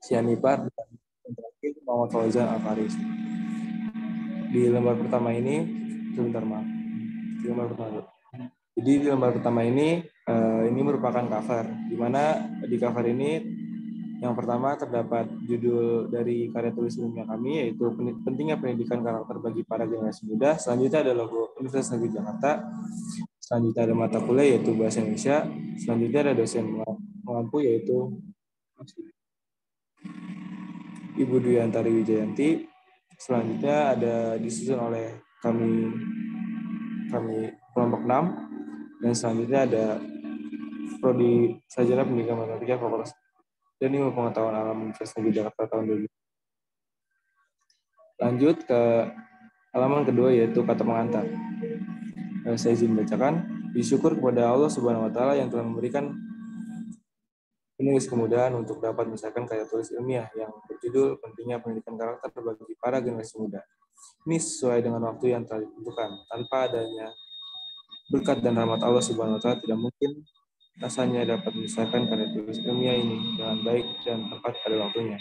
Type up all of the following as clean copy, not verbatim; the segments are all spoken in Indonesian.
Sianipar, dan yang terakhir Muhammad Fauzan Al-Faris. Di lembar pertama ini, sebentar maaf. Di lembar pertama. Jadi di lembar pertama ini merupakan cover, di mana di cover ini yang pertama terdapat judul dari karya tulis ilmiah kami, yaitu pentingnya pendidikan karakter bagi para generasi muda. Selanjutnya ada logo Universitas Negeri Jakarta. Selanjutnya ada mata kuliah yaitu Bahasa Indonesia. Selanjutnya ada dosen mengampu yaitu Ibu Dwi Antari Wijayanti. Selanjutnya ada disusun oleh kami kelompok 6. Dan selanjutnya ada Prodi Sarjana Pendidikan Matematika Fakultas dan Ilmu Pengetahuan Alam Universitas Negeri Jakarta tahun 2000. Lanjut ke halaman kedua yaitu kata pengantar. Saya izin bacakan. Bersyukur kepada Allah Subhanahu wa taala yang telah memberikan penulis kemudahan untuk dapat menyelesaikan karya tulis ilmiah yang berjudul Pentingnya Pendidikan Karakter bagi para generasi muda. Ini sesuai dengan waktu yang telah ditentukan. Tanpa adanya berkat dan rahmat Allah Subhanahu wa taala tidak mungkin rasanya dapat menyelesaikan karya tulis ilmiah ini dengan baik dan tepat pada waktunya.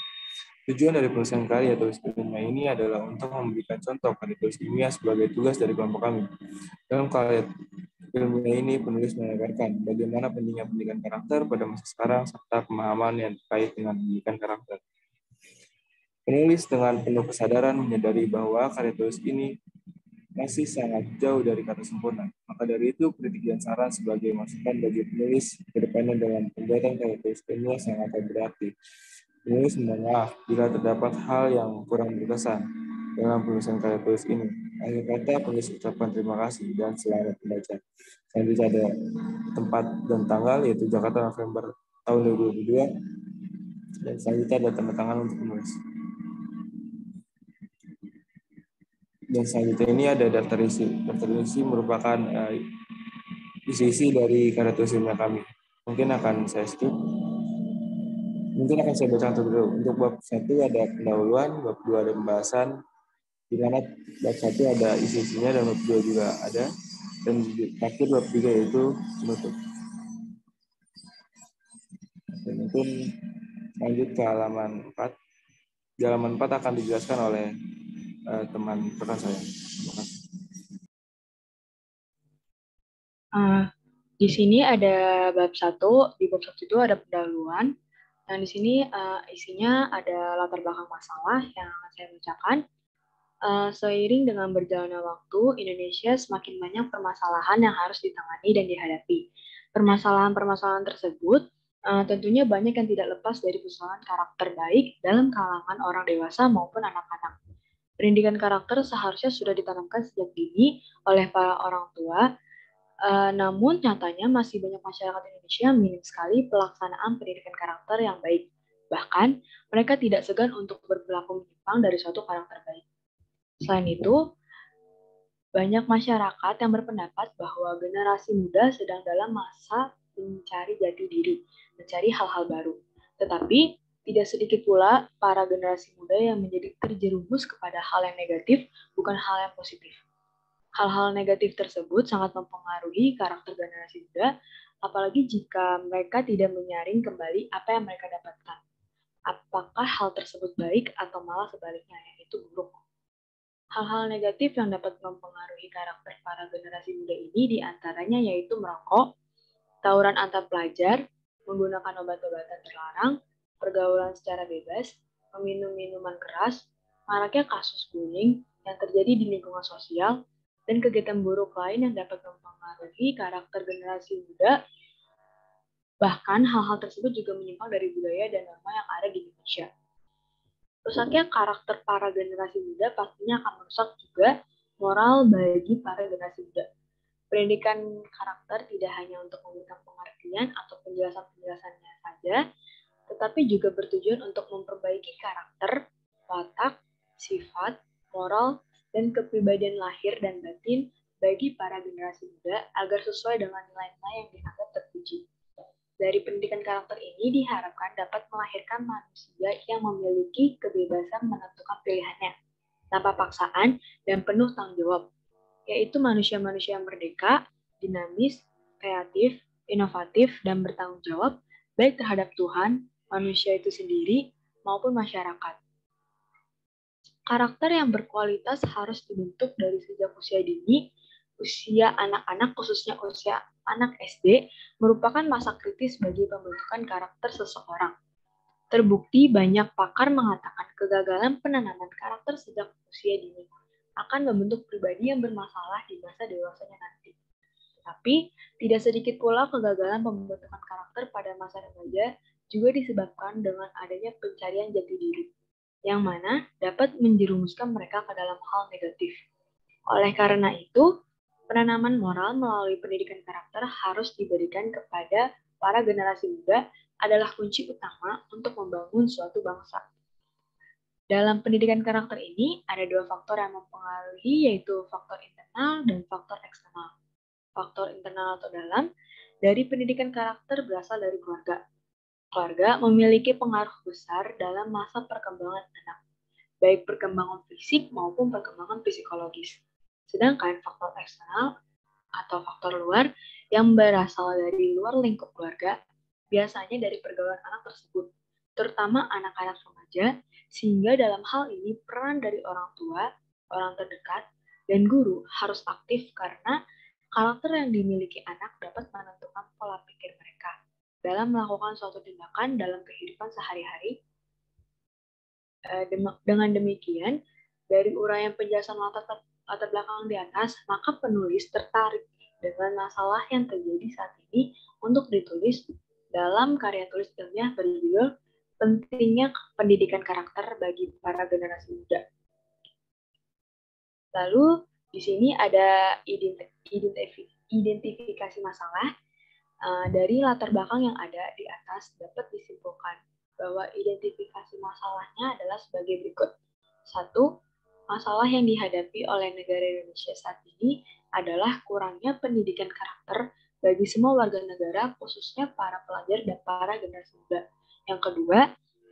Tujuan dari penulisan karya tulis ilmiah ini adalah untuk memberikan contoh karya tulis ilmiah sebagai tugas dari kelompok kami. Dalam karya ilmiah ini, penulis mengajarkan bagaimana pentingnya pendidikan karakter pada masa sekarang serta pemahaman yang terkait dengan pendidikan karakter. Penulis dengan penuh kesadaran menyadari bahwa karya tulis ini masih sangat jauh dari kata sempurna. Maka dari itu, kritik dan saran sebagai masukan bagi penulis kedepannya dalam pembuatan karya tulis ilmiah sangat berarti. Penulis mohon maaf jika terdapat hal yang kurang berkesan dalam penulisan karya tulis ini. Akhir kata, penulis ucapkan terima kasih dan selamat membaca. Selanjutnya ada tempat dan tanggal, yaitu Jakarta November tahun 2022. Dan selanjutnya ada tanda tangan untuk penulis. Dan selanjutnya ini ada daftar isi. Daftar isi merupakan isi-isi dari karya tulis ilmiah kami. Mungkin akan saya skip. Mungkin akan saya baca terlebih dahulu. Untuk bab 1 ada pendahuluan, bab 2 ada pembahasan, di mana bab 1 ada isi-isinya dan bab 2 juga ada. Dan di terakhir bab 3 yaitu penutup. Dan mungkin lanjut ke halaman 4. Di halaman 4 akan dijelaskan oleh teman rekan saya. Terima kasih. Di sini ada bab 1, di bab 1 itu ada pendahuluan, dan di sini isinya ada latar belakang masalah yang saya bacakan. Seiring dengan berjalannya waktu, Indonesia semakin banyak permasalahan yang harus ditangani dan dihadapi. Permasalahan-permasalahan tersebut tentunya banyak yang tidak lepas dari persoalan karakter baik dalam kalangan orang dewasa maupun anak-anak. Pendidikan karakter seharusnya sudah ditanamkan sejak dini oleh para orang tua. Namun nyatanya masih banyak masyarakat Indonesia minim sekali pelaksanaan pendidikan karakter yang baik. Bahkan mereka tidak segan untuk berperilaku menyimpang dari suatu karakter baik. Selain itu, banyak masyarakat yang berpendapat bahwa generasi muda sedang dalam masa mencari jati diri, mencari hal-hal baru. Tetapi tidak sedikit pula para generasi muda yang menjadi terjerumus kepada hal yang negatif, bukan hal yang positif. Hal-hal negatif tersebut sangat mempengaruhi karakter generasi muda, apalagi jika mereka tidak menyaring kembali apa yang mereka dapatkan. Apakah hal tersebut baik atau malah sebaliknya, yaitu buruk. Hal-hal negatif yang dapat mempengaruhi karakter para generasi muda ini diantaranya yaitu merokok, tawuran antar pelajar, menggunakan obat-obatan terlarang, pergaulan secara bebas, meminum minuman keras, maraknya kasus bullying yang terjadi di lingkungan sosial, dan kegiatan buruk lain yang dapat mempengaruhi karakter generasi muda. Bahkan hal-hal tersebut juga menyimpang dari budaya dan norma yang ada di Indonesia. Rusaknya karakter para generasi muda pastinya akan merusak juga moral bagi para generasi muda. Pendidikan karakter tidak hanya untuk memberikan pengertian atau penjelasan-penjelasannya saja, tetapi juga bertujuan untuk memperbaiki karakter, watak, sifat, moral, dan kepribadian lahir dan batin bagi para generasi muda agar sesuai dengan nilai-nilai yang dianggap terpuji. Dari pendidikan karakter ini diharapkan dapat melahirkan manusia yang memiliki kebebasan menentukan pilihannya, tanpa paksaan dan penuh tanggung jawab, yaitu manusia-manusia yang merdeka, dinamis, kreatif, inovatif, dan bertanggung jawab, baik terhadap Tuhan, manusia itu sendiri, maupun masyarakat. Karakter yang berkualitas harus dibentuk dari sejak usia dini. Usia anak-anak, khususnya usia anak SD, merupakan masa kritis bagi pembentukan karakter seseorang. Terbukti banyak pakar mengatakan kegagalan penanaman karakter sejak usia dini akan membentuk pribadi yang bermasalah di masa dewasanya nanti. Tapi, tidak sedikit pula kegagalan pembentukan karakter pada masa remaja juga disebabkan dengan adanya pencarian jati diri, yang mana dapat menjerumuskan mereka ke dalam hal negatif. Oleh karena itu, penanaman moral melalui pendidikan karakter harus diberikan kepada para generasi muda adalah kunci utama untuk membangun suatu bangsa. Dalam pendidikan karakter ini, ada dua faktor yang mempengaruhi, yaitu faktor internal dan faktor eksternal. Faktor internal atau dalam dari pendidikan karakter berasal dari keluarga. Keluarga memiliki pengaruh besar dalam masa perkembangan anak, baik perkembangan fisik maupun perkembangan psikologis. Sedangkan faktor eksternal atau faktor luar yang berasal dari luar lingkup keluarga, biasanya dari pergaulan anak tersebut, terutama anak-anak remaja, sehingga dalam hal ini peran dari orang tua, orang terdekat, dan guru harus aktif karena karakter yang dimiliki anak dapat menentukan pola pikir mereka dalam melakukan suatu tindakan dalam kehidupan sehari-hari. Dengan demikian, dari uraian penjelasan latar belakang di atas, maka penulis tertarik dengan masalah yang terjadi saat ini untuk ditulis dalam karya tulis ilmiah berjudul Pentingnya Pendidikan Karakter bagi para Generasi Muda. Lalu, di sini ada identifikasi masalah. Dari latar belakang yang ada di atas dapat disimpulkan bahwa identifikasi masalahnya adalah sebagai berikut. 1. Masalah yang dihadapi oleh negara Indonesia saat ini adalah kurangnya pendidikan karakter bagi semua warga negara, khususnya para pelajar dan para generasi muda. Yang kedua,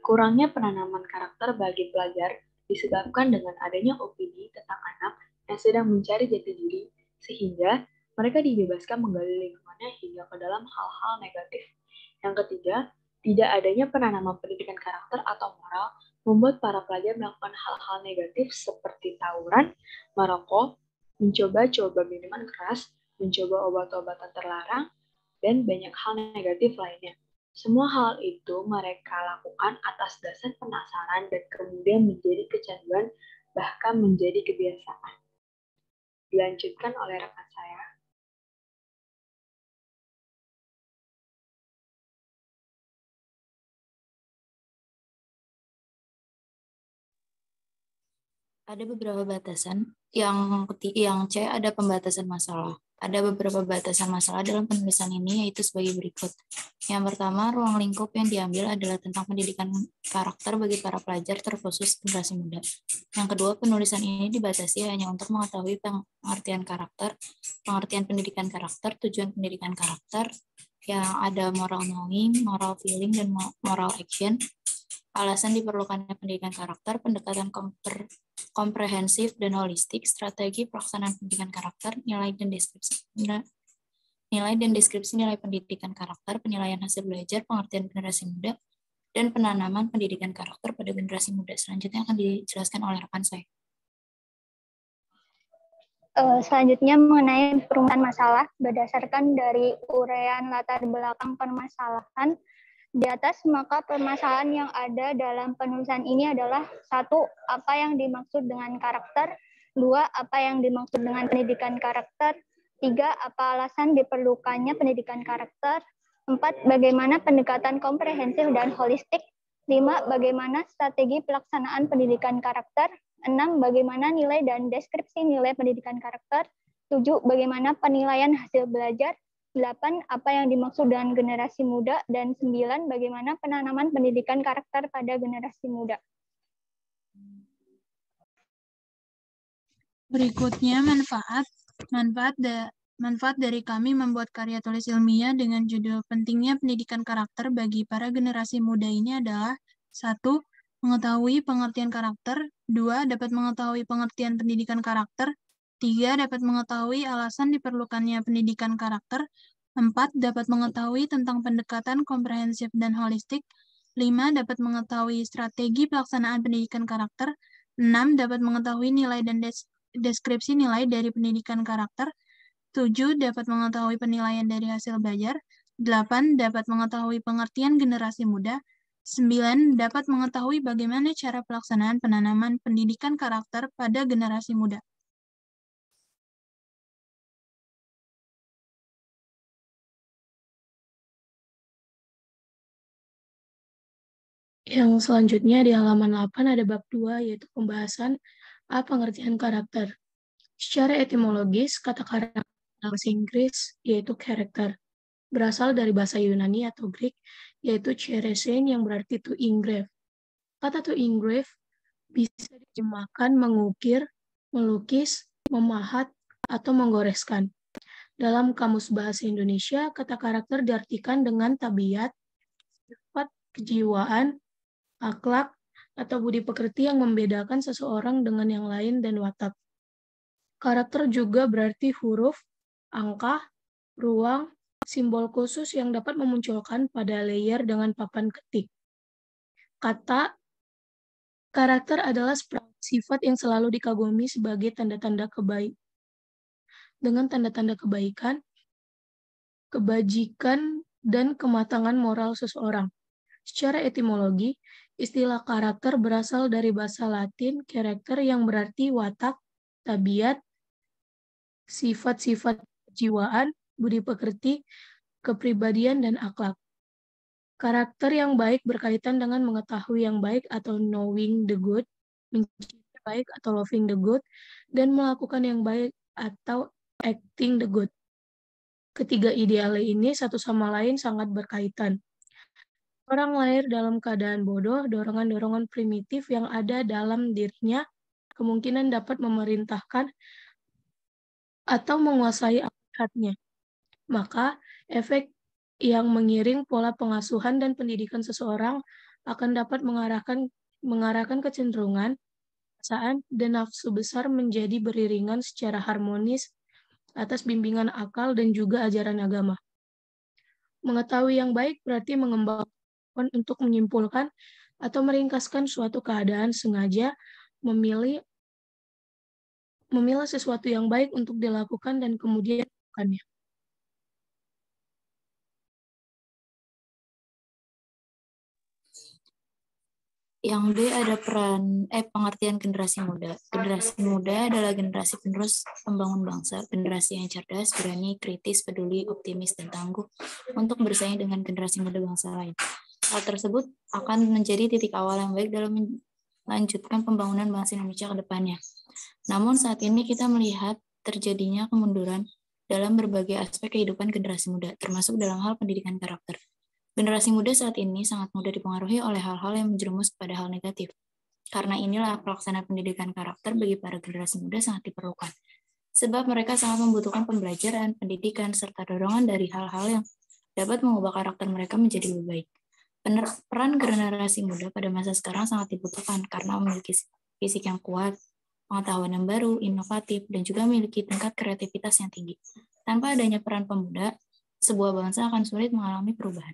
kurangnya penanaman karakter bagi pelajar disebabkan dengan adanya opini tentang anak yang sedang mencari jati diri, sehingga mereka dibebaskan menggali lingkungannya hingga ke dalam hal-hal negatif. Yang ketiga, tidak adanya penanaman pendidikan karakter atau moral membuat para pelajar melakukan hal-hal negatif seperti tawuran, merokok, mencoba-coba minuman keras, mencoba obat-obatan terlarang, dan banyak hal negatif lainnya. Semua hal itu mereka lakukan atas dasar penasaran dan kemudian menjadi kecanduan, bahkan menjadi kebiasaan. Dilanjutkan oleh rekan saya. Ada beberapa batasan. Yang C ada pembatasan masalah. Ada beberapa batasan masalah dalam penulisan ini, yaitu sebagai berikut. Yang pertama, ruang lingkup yang diambil adalah tentang pendidikan karakter bagi para pelajar terkhusus generasi muda. Yang kedua, penulisan ini dibatasi hanya untuk mengetahui pengertian karakter, pengertian pendidikan karakter, tujuan pendidikan karakter, yang ada moral knowing, moral feeling, dan moral action. Alasan diperlukannya pendidikan karakter, pendekatan komprehensif dan holistik, strategi pelaksanaan pendidikan karakter, nilai dan deskripsi nilai pendidikan karakter, penilaian hasil belajar, pengertian generasi muda, dan penanaman pendidikan karakter pada generasi muda. Selanjutnya akan dijelaskan oleh rekan saya. Selanjutnya mengenai perumusan masalah berdasarkan dari uraian latar belakang permasalahan di atas, maka permasalahan yang ada dalam penulisan ini adalah 1. Apa yang dimaksud dengan karakter, 2. Apa yang dimaksud dengan pendidikan karakter, 3. Apa alasan diperlukannya pendidikan karakter, 4. Bagaimana pendekatan komprehensif dan holistik, 5. Bagaimana strategi pelaksanaan pendidikan karakter, 6. Bagaimana nilai dan deskripsi nilai pendidikan karakter, 7. Bagaimana penilaian hasil belajar, 8. Apa yang dimaksud dengan generasi muda, dan 9. Bagaimana penanaman pendidikan karakter pada generasi muda. Berikutnya manfaat dari kami membuat karya tulis ilmiah dengan judul Pentingnya Pendidikan Karakter bagi para generasi muda ini adalah 1. Mengetahui pengertian karakter, 2. Dapat mengetahui pengertian pendidikan karakter, 3. Dapat mengetahui alasan diperlukannya pendidikan karakter, 4. Dapat mengetahui tentang pendekatan komprehensif dan holistik, 5. Dapat mengetahui strategi pelaksanaan pendidikan karakter. 6. Dapat mengetahui nilai dan deskripsi nilai dari pendidikan karakter. 7. Dapat mengetahui penilaian dari hasil belajar. 8. Dapat mengetahui pengertian generasi muda. 9. Dapat mengetahui bagaimana cara pelaksanaan penanaman pendidikan karakter pada generasi muda. Yang selanjutnya di halaman 8 ada bab 2, yaitu pembahasan pengertian karakter. Secara etimologis, kata karakter dalam bahasa Inggris yaitu character, berasal dari bahasa Yunani atau Greek, yaitu cheresein yang berarti to engrave. Kata to engrave bisa diterjemahkan mengukir, melukis, memahat, atau menggoreskan. Dalam Kamus Bahasa Indonesia, kata karakter diartikan dengan tabiat, sifat, kejiwaan, akhlak, atau budi pekerti yang membedakan seseorang dengan yang lain dan watak. Karakter juga berarti huruf, angka, ruang, simbol khusus yang dapat memunculkan pada layer dengan papan ketik. Kata karakter adalah sifat yang selalu dikagumi sebagai tanda-tanda kebaikan. Dengan tanda-tanda kebaikan, kebajikan, dan kematangan moral seseorang. Secara etimologi, istilah karakter berasal dari bahasa Latin karakter yang berarti watak, tabiat, sifat-sifat kejiwaan, budi pekerti, kepribadian, dan akhlak. Karakter yang baik berkaitan dengan mengetahui yang baik atau knowing the good, mencintai baik atau loving the good, dan melakukan yang baik atau acting the good. Ketiga ideal ini satu sama lain sangat berkaitan. Orang lahir dalam keadaan bodoh, dorongan-dorongan primitif yang ada dalam dirinya kemungkinan dapat memerintahkan atau menguasai akhlaknya. Maka, efek yang mengiring pola pengasuhan dan pendidikan seseorang akan dapat mengarahkan kecenderungan, perasaan, dan nafsu besar menjadi beriringan secara harmonis atas bimbingan akal dan juga ajaran agama. Mengetahui yang baik berarti mengembangkan untuk menyimpulkan atau meringkaskan suatu keadaan sengaja memilah sesuatu yang baik untuk dilakukan dan kemudian melakukannya. Yang B ada pengertian generasi muda. Generasi muda adalah generasi penerus pembangun bangsa, generasi yang cerdas, berani, kritis, peduli, optimis, dan tangguh untuk bersaing dengan generasi muda bangsa lain. Hal tersebut akan menjadi titik awal yang baik dalam melanjutkan pembangunan bangsa Indonesia ke depannya. Namun saat ini kita melihat terjadinya kemunduran dalam berbagai aspek kehidupan generasi muda, termasuk dalam hal pendidikan karakter. Generasi muda saat ini sangat mudah dipengaruhi oleh hal-hal yang menjerumus kepada hal negatif. Karena inilah pelaksanaan pendidikan karakter bagi para generasi muda sangat diperlukan. Sebab mereka sangat membutuhkan pembelajaran, pendidikan, serta dorongan dari hal-hal yang dapat mengubah karakter mereka menjadi lebih baik. Peran generasi muda pada masa sekarang sangat dibutuhkan karena memiliki fisik yang kuat, pengetahuan yang baru, inovatif, dan juga memiliki tingkat kreativitas yang tinggi. Tanpa adanya peran pemuda, sebuah bangsa akan sulit mengalami perubahan.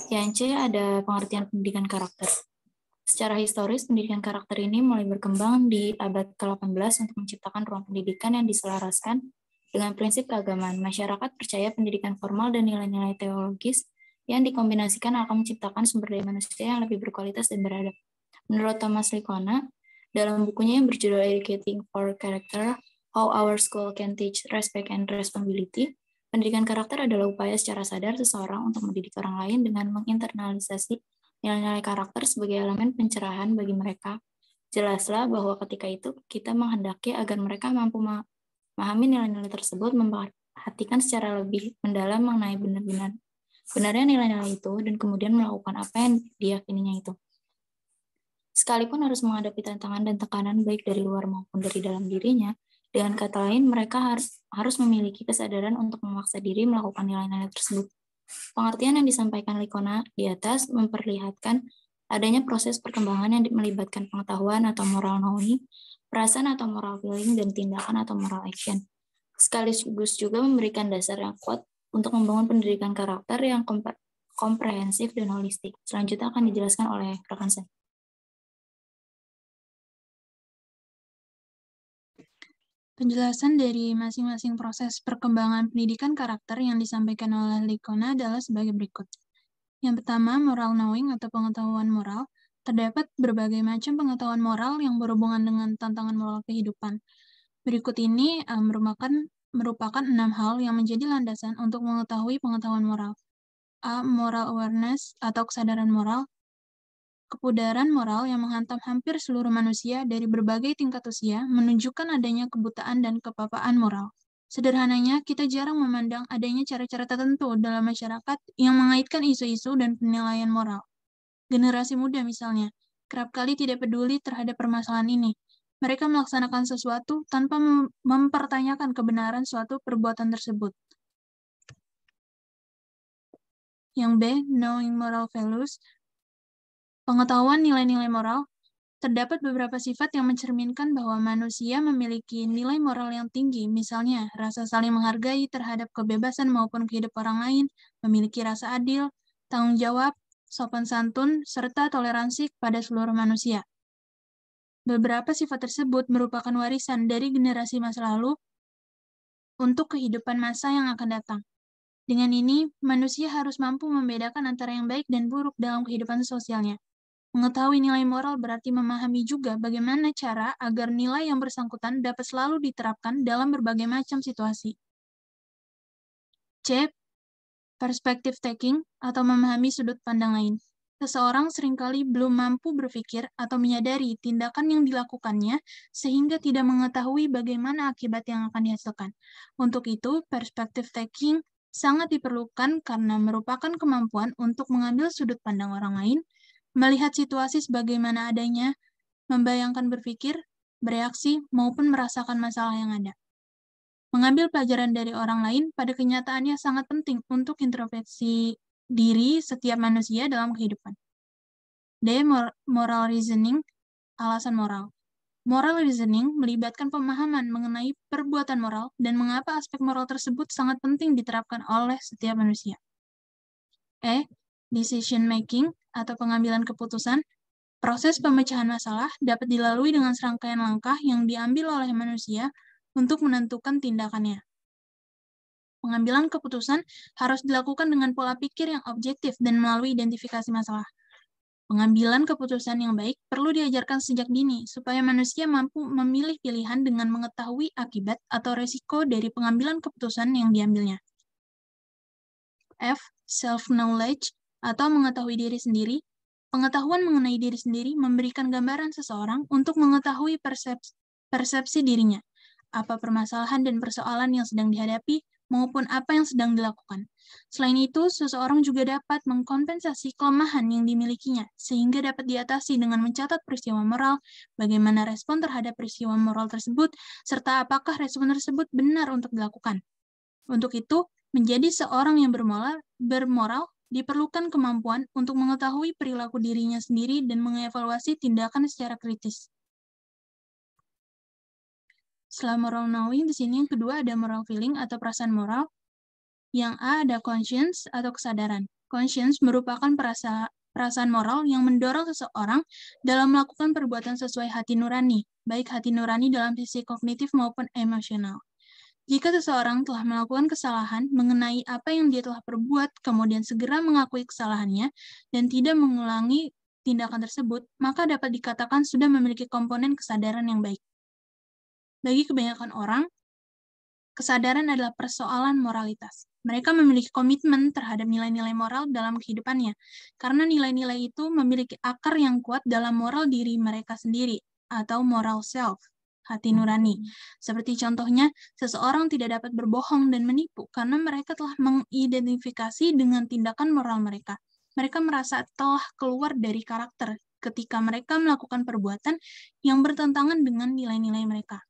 Yang C ada pengertian pendidikan karakter. Secara historis, pendidikan karakter ini mulai berkembang di abad ke-18 untuk menciptakan ruang pendidikan yang diselaraskan dengan prinsip keagamaan. Masyarakat percaya pendidikan formal dan nilai-nilai teologis yang dikombinasikan akan menciptakan sumber daya manusia yang lebih berkualitas dan beradab. Menurut Thomas Licona, dalam bukunya yang berjudul Educating for Character, How Our School Can Teach Respect and Responsibility, pendidikan karakter adalah upaya secara sadar seseorang untuk mendidik orang lain dengan menginternalisasi nilai-nilai karakter sebagai elemen pencerahan bagi mereka. Jelaslah bahwa ketika itu kita menghendaki agar mereka mampu memahami nilai-nilai tersebut, memperhatikan secara lebih mendalam mengenai benarnya nilai-nilai itu, dan kemudian melakukan apa yang diyakininya itu. Sekalipun harus menghadapi tantangan dan tekanan baik dari luar maupun dari dalam dirinya, dengan kata lain, mereka harus memiliki kesadaran untuk memaksa diri melakukan nilai-nilai tersebut. Pengertian yang disampaikan Licona di atas memperlihatkan adanya proses perkembangan yang melibatkan pengetahuan atau moral knowing, perasaan atau moral feeling, dan tindakan atau moral action. Sekaligus juga memberikan dasar yang kuat untuk membangun pendidikan karakter yang komprehensif, dan holistik. Selanjutnya akan dijelaskan oleh rekan saya. Penjelasan dari masing-masing proses perkembangan pendidikan karakter yang disampaikan oleh Licona adalah sebagai berikut. Yang pertama, moral knowing atau pengetahuan moral. Terdapat berbagai macam pengetahuan moral yang berhubungan dengan tantangan moral kehidupan. Berikut ini merupakan 6 hal yang menjadi landasan untuk mengetahui pengetahuan moral. A. Moral awareness atau kesadaran moral. Kepudaran moral yang menghantam hampir seluruh manusia dari berbagai tingkat usia menunjukkan adanya kebutaan dan kepapaan moral. Sederhananya, kita jarang memandang adanya cara-cara tertentu dalam masyarakat yang mengaitkan isu-isu dan penilaian moral. Generasi muda misalnya, kerap kali tidak peduli terhadap permasalahan ini. Mereka melaksanakan sesuatu tanpa mempertanyakan kebenaran suatu perbuatan tersebut. Yang B, knowing moral values. Pengetahuan nilai-nilai moral. Terdapat beberapa sifat yang mencerminkan bahwa manusia memiliki nilai moral yang tinggi, misalnya rasa saling menghargai terhadap kebebasan maupun kehidupan orang lain, memiliki rasa adil, tanggung jawab, sopan santun, serta toleransi kepada seluruh manusia. Beberapa sifat tersebut merupakan warisan dari generasi masa lalu untuk kehidupan masa yang akan datang. Dengan ini, manusia harus mampu membedakan antara yang baik dan buruk dalam kehidupan sosialnya. Mengetahui nilai moral berarti memahami juga bagaimana cara agar nilai yang bersangkutan dapat selalu diterapkan dalam berbagai macam situasi. C. Perspective taking atau memahami sudut pandang lain. Seseorang seringkali belum mampu berpikir atau menyadari tindakan yang dilakukannya sehingga tidak mengetahui bagaimana akibat yang akan dihasilkan. Untuk itu, perspective taking sangat diperlukan karena merupakan kemampuan untuk mengambil sudut pandang orang lain, melihat situasi sebagaimana adanya, membayangkan berpikir, bereaksi, maupun merasakan masalah yang ada. Mengambil pelajaran dari orang lain pada kenyataannya sangat penting untuk introspeksi diri setiap manusia dalam kehidupan. D. Moral reasoning, alasan moral. Moral reasoning melibatkan pemahaman mengenai perbuatan moral dan mengapa aspek moral tersebut sangat penting diterapkan oleh setiap manusia. E. Decision making atau pengambilan keputusan. Proses pemecahan masalah dapat dilalui dengan serangkaian langkah yang diambil oleh manusia untuk menentukan tindakannya. Pengambilan keputusan harus dilakukan dengan pola pikir yang objektif dan melalui identifikasi masalah. Pengambilan keputusan yang baik perlu diajarkan sejak dini supaya manusia mampu memilih pilihan dengan mengetahui akibat atau resiko dari pengambilan keputusan yang diambilnya. F. Self-knowledge atau mengetahui diri sendiri. Pengetahuan mengenai diri sendiri memberikan gambaran seseorang untuk mengetahui persepsi dirinya, apa permasalahan dan persoalan yang sedang dihadapi, maupun apa yang sedang dilakukan. Selain itu, seseorang juga dapat mengkompensasi kelemahan yang dimilikinya, sehingga dapat diatasi dengan mencatat peristiwa moral, bagaimana respon terhadap peristiwa moral tersebut, serta apakah respon tersebut benar untuk dilakukan. Untuk itu, menjadi seorang yang bermoral diperlukan kemampuan untuk mengetahui perilaku dirinya sendiri dan mengevaluasi tindakan secara kritis. Setelah moral knowing, di sini yang kedua ada moral feeling atau perasaan moral. Yang A ada conscience atau kesadaran. Conscience merupakan perasaan moral yang mendorong seseorang dalam melakukan perbuatan sesuai hati nurani, baik hati nurani dalam sisi kognitif maupun emosional. Jika seseorang telah melakukan kesalahan mengenai apa yang dia telah perbuat, kemudian segera mengakui kesalahannya dan tidak mengulangi tindakan tersebut, maka dapat dikatakan sudah memiliki komponen kesadaran yang baik. Bagi kebanyakan orang, kesadaran adalah persoalan moralitas. Mereka memiliki komitmen terhadap nilai-nilai moral dalam kehidupannya, karena nilai-nilai itu memiliki akar yang kuat dalam moral diri mereka sendiri, atau moral self. Hati nurani. Seperti contohnya, seseorang tidak dapat berbohong dan menipu karena mereka telah mengidentifikasi dengan tindakan moral mereka. Mereka merasa telah keluar dari karakter ketika mereka melakukan perbuatan yang bertentangan dengan nilai-nilai mereka.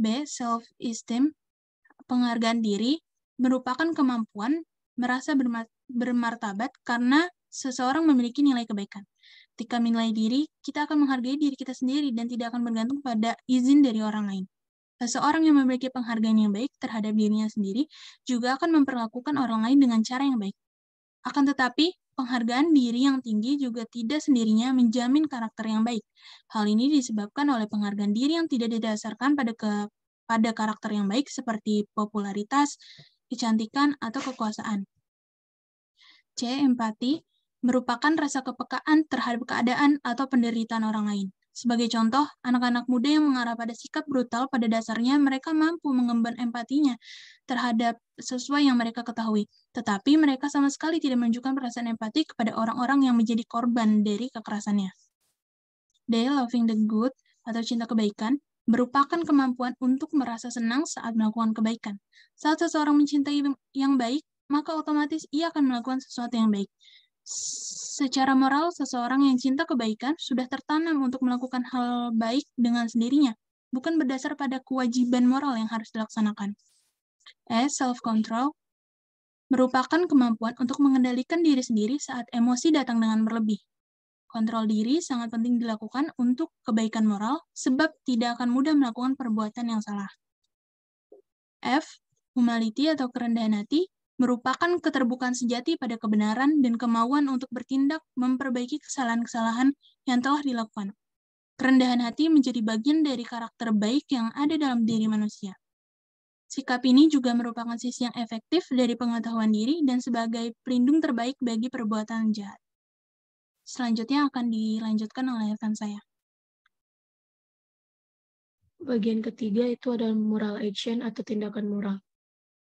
B. Self-esteem, penghargaan diri, merupakan kemampuan merasa bermartabat karena seseorang memiliki nilai kebaikan. Ketika menilai diri, kita akan menghargai diri kita sendiri dan tidak akan bergantung pada izin dari orang lain. Seseorang yang memiliki penghargaan yang baik terhadap dirinya sendiri juga akan memperlakukan orang lain dengan cara yang baik. Akan tetapi, penghargaan diri yang tinggi juga tidak sendirinya menjamin karakter yang baik. Hal ini disebabkan oleh penghargaan diri yang tidak didasarkan pada karakter yang baik seperti popularitas, kecantikan, atau kekuasaan. C. Empati merupakan rasa kepekaan terhadap keadaan atau penderitaan orang lain. Sebagai contoh, anak-anak muda yang mengarah pada sikap brutal pada dasarnya mereka mampu mengemban empatinya terhadap sesuai yang mereka ketahui. Tetapi mereka sama sekali tidak menunjukkan perasaan empati kepada orang-orang yang menjadi korban dari kekerasannya. D. Loving the good atau cinta kebaikan merupakan kemampuan untuk merasa senang saat melakukan kebaikan. Saat seseorang mencintai yang baik, maka otomatis ia akan melakukan sesuatu yang baik. Secara moral, seseorang yang cinta kebaikan sudah tertanam untuk melakukan hal baik dengan sendirinya, bukan berdasar pada kewajiban moral yang harus dilaksanakan. Self-control merupakan kemampuan untuk mengendalikan diri sendiri saat emosi datang dengan berlebih. Kontrol diri sangat penting dilakukan untuk kebaikan moral, sebab tidak akan mudah melakukan perbuatan yang salah. F. Humility atau kerendahan hati merupakan keterbukaan sejati pada kebenaran dan kemauan untuk bertindak memperbaiki kesalahan-kesalahan yang telah dilakukan. Kerendahan hati menjadi bagian dari karakter baik yang ada dalam diri manusia. Sikap ini juga merupakan sisi yang efektif dari pengetahuan diri dan sebagai pelindung terbaik bagi perbuatan jahat. Selanjutnya akan dilanjutkan oleh rekan saya. Bagian ketiga itu adalah moral action atau tindakan moral.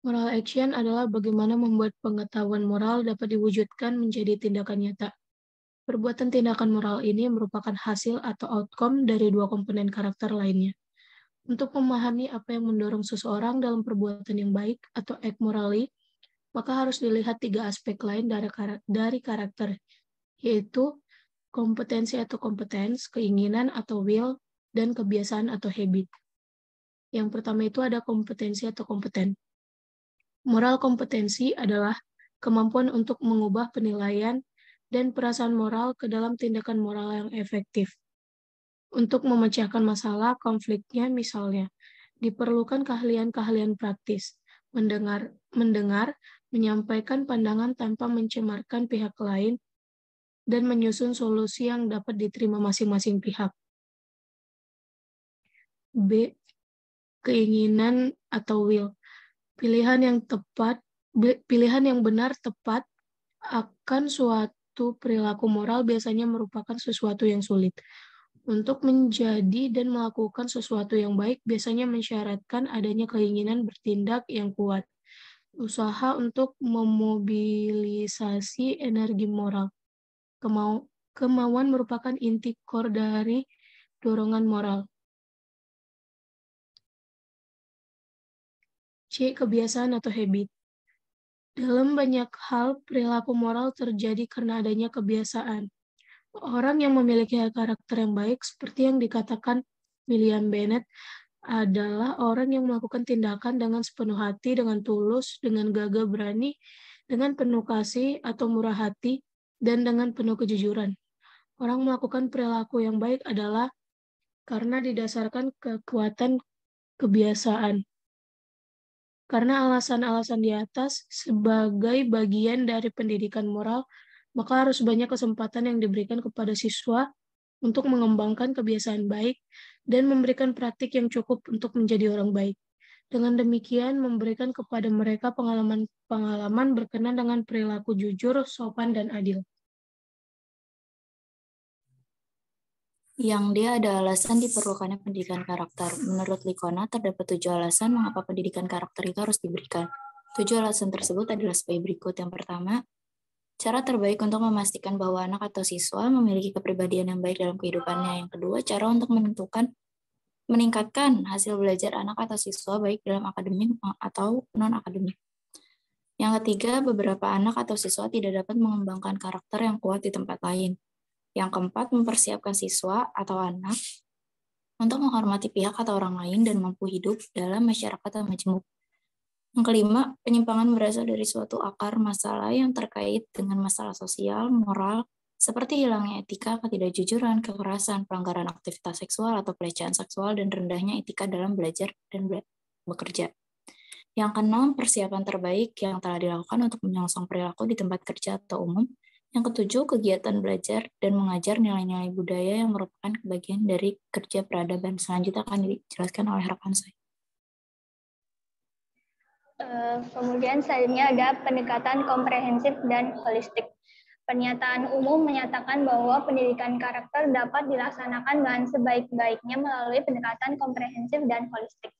Moral action adalah bagaimana membuat pengetahuan moral dapat diwujudkan menjadi tindakan nyata. Perbuatan tindakan moral ini merupakan hasil atau outcome dari dua komponen karakter lainnya. Untuk memahami apa yang mendorong seseorang dalam perbuatan yang baik atau act morally, maka harus dilihat tiga aspek lain dari karakter, yaitu kompetensi atau competence, keinginan atau will, dan kebiasaan atau habit. Yang pertama itu ada kompetensi atau kompeten. Moral kompetensi adalah kemampuan untuk mengubah penilaian dan perasaan moral ke dalam tindakan moral yang efektif. Untuk memecahkan masalah konfliknya misalnya, diperlukan keahlian-keahlian praktis, mendengar, menyampaikan pandangan tanpa mencemarkan pihak lain, dan menyusun solusi yang dapat diterima masing-masing pihak. B. Keinginan atau will. Pilihan yang benar tepat akan suatu perilaku moral biasanya merupakan sesuatu yang sulit. Untuk menjadi dan melakukan sesuatu yang baik biasanya mensyaratkan adanya keinginan bertindak yang kuat. Usaha untuk memobilisasi energi moral. Kemauan merupakan inti core dari dorongan moral. C. Kebiasaan atau habit. Dalam banyak hal, perilaku moral terjadi karena adanya kebiasaan. Orang yang memiliki karakter yang baik, seperti yang dikatakan William Bennett, adalah orang yang melakukan tindakan dengan sepenuh hati, dengan tulus, dengan gagah berani, dengan penuh kasih atau murah hati, dan dengan penuh kejujuran. Orang melakukan perilaku yang baik adalah karena didasarkan kekuatan kebiasaan. Karena alasan-alasan di atas sebagai bagian dari pendidikan moral, maka harus banyak kesempatan yang diberikan kepada siswa untuk mengembangkan kebiasaan baik dan memberikan praktik yang cukup untuk menjadi orang baik. Dengan demikian, memberikan kepada mereka pengalaman berkenan dengan perilaku jujur, sopan, dan adil. Yang dia ada alasan diperlukannya pendidikan karakter. Menurut Licona, terdapat 7 alasan mengapa pendidikan karakter itu harus diberikan. 7 alasan tersebut adalah sebagai berikut. Yang pertama, cara terbaik untuk memastikan bahwa anak atau siswa memiliki kepribadian yang baik dalam kehidupannya. Yang kedua, cara untuk meningkatkan hasil belajar anak atau siswa baik dalam akademik atau non-akademik. Yang ketiga, beberapa anak atau siswa tidak dapat mengembangkan karakter yang kuat di tempat lain. Yang keempat, mempersiapkan siswa atau anak untuk menghormati pihak atau orang lain dan mampu hidup dalam masyarakat yang majemuk. Yang kelima, penyimpangan berasal dari suatu akar masalah yang terkait dengan masalah sosial, moral, seperti hilangnya etika, ketidakjujuran, kekerasan, pelanggaran aktivitas seksual atau pelecehan seksual, dan rendahnya etika dalam belajar dan bekerja. Yang keenam, persiapan terbaik yang telah dilakukan untuk menyongsong perilaku di tempat kerja atau umum. Yang ketujuh, kegiatan belajar dan mengajar nilai-nilai budaya yang merupakan bagian dari kerja peradaban. Selanjutnya akan dijelaskan oleh rekan saya. Kemudian selanjutnya ada pendekatan komprehensif dan holistik. Pernyataan umum menyatakan bahwa pendidikan karakter dapat dilaksanakan dengan sebaik-baiknya melalui pendekatan komprehensif dan holistik,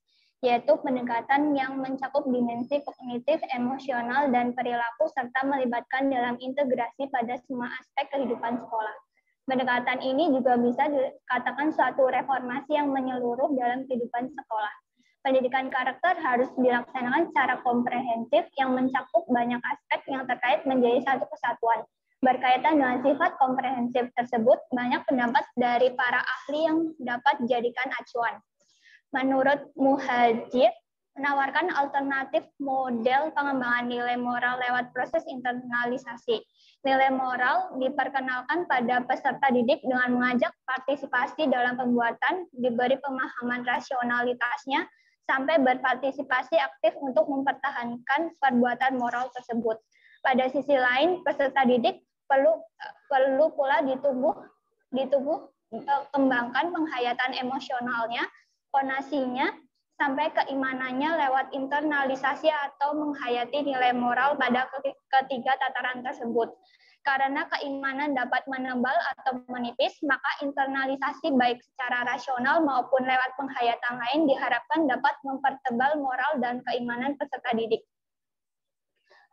yaitu pendekatan yang mencakup dimensi kognitif, emosional, dan perilaku, serta melibatkan dalam integrasi pada semua aspek kehidupan sekolah. Pendekatan ini juga bisa dikatakan suatu reformasi yang menyeluruh dalam kehidupan sekolah. Pendidikan karakter harus dilaksanakan secara komprehensif yang mencakup banyak aspek yang terkait menjadi satu kesatuan. Berkaitan dengan sifat komprehensif tersebut, banyak pendapat dari para ahli yang dapat dijadikan acuan. Menurut Muhajir, menawarkan alternatif model pengembangan nilai moral lewat proses internalisasi. Nilai moral diperkenalkan pada peserta didik dengan mengajak partisipasi dalam pembuatan, diberi pemahaman rasionalitasnya, sampai berpartisipasi aktif untuk mempertahankan perbuatan moral tersebut. Pada sisi lain, peserta didik perlu pula kembangkan penghayatan emosionalnya, konasinya, sampai keimanannya lewat internalisasi atau menghayati nilai moral pada ketiga tataran tersebut. Karena keimanan dapat menebal atau menipis, maka internalisasi baik secara rasional maupun lewat penghayatan lain diharapkan dapat mempertebal moral dan keimanan peserta didik.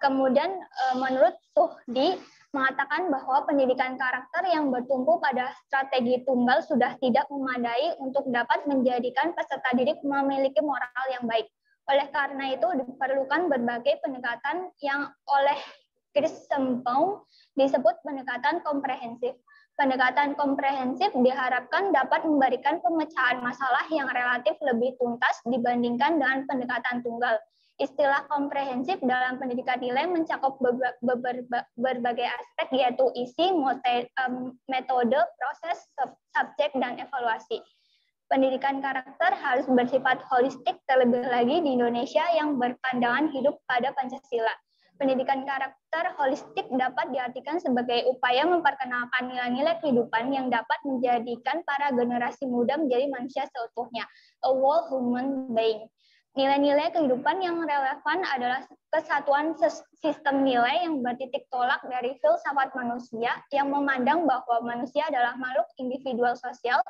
Kemudian menurut Suhdi mengatakan bahwa pendidikan karakter yang bertumpu pada strategi tunggal sudah tidak memadai untuk dapat menjadikan peserta didik memiliki moral yang baik. Oleh karena itu diperlukan berbagai pendekatan yang oleh Chris Sempong disebut pendekatan komprehensif. Pendekatan komprehensif diharapkan dapat memberikan pemecahan masalah yang relatif lebih tuntas dibandingkan dengan pendekatan tunggal. Istilah komprehensif dalam pendidikan nilai mencakup berbagai aspek, yaitu isi, metode, proses, subjek, dan evaluasi. Pendidikan karakter harus bersifat holistik, terlebih lagi di Indonesia yang berpandangan hidup pada Pancasila. Pendidikan karakter holistik dapat diartikan sebagai upaya memperkenalkan nilai-nilai kehidupan yang dapat menjadikan para generasi muda menjadi manusia seutuhnya, a whole human being. Nilai-nilai kehidupan yang relevan adalah kesatuan sistem nilai yang bertitik tolak dari filsafat manusia yang memandang bahwa manusia adalah makhluk individual sosial,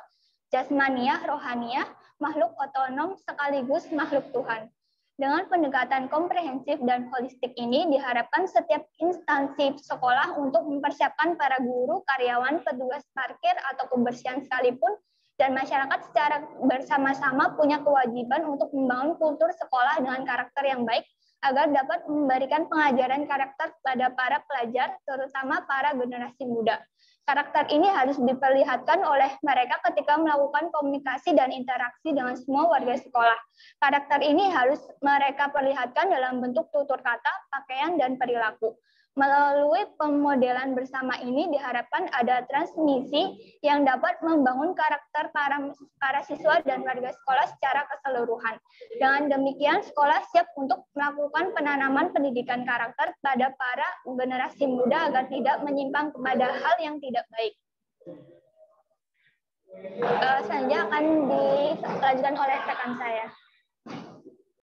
jasmaniah, rohaniah, makhluk otonom sekaligus makhluk Tuhan. Dengan pendekatan komprehensif dan holistik ini diharapkan setiap instansi sekolah untuk mempersiapkan para guru, karyawan, petugas parkir atau kebersihan sekalipun, dan masyarakat secara bersama-sama punya kewajiban untuk membangun kultur sekolah dengan karakter yang baik agar dapat memberikan pengajaran karakter pada para pelajar, terutama para generasi muda. Karakter ini harus diperlihatkan oleh mereka ketika melakukan komunikasi dan interaksi dengan semua warga sekolah. Karakter ini harus mereka perlihatkan dalam bentuk tutur kata, pakaian, dan perilaku. Melalui pemodelan bersama ini diharapkan ada transmisi yang dapat membangun karakter para siswa dan warga sekolah secara keseluruhan. Dengan demikian, sekolah siap untuk melakukan penanaman pendidikan karakter pada para generasi muda agar tidak menyimpang kepada hal yang tidak baik. Selanjutnya akan dilanjutkan oleh rekan saya.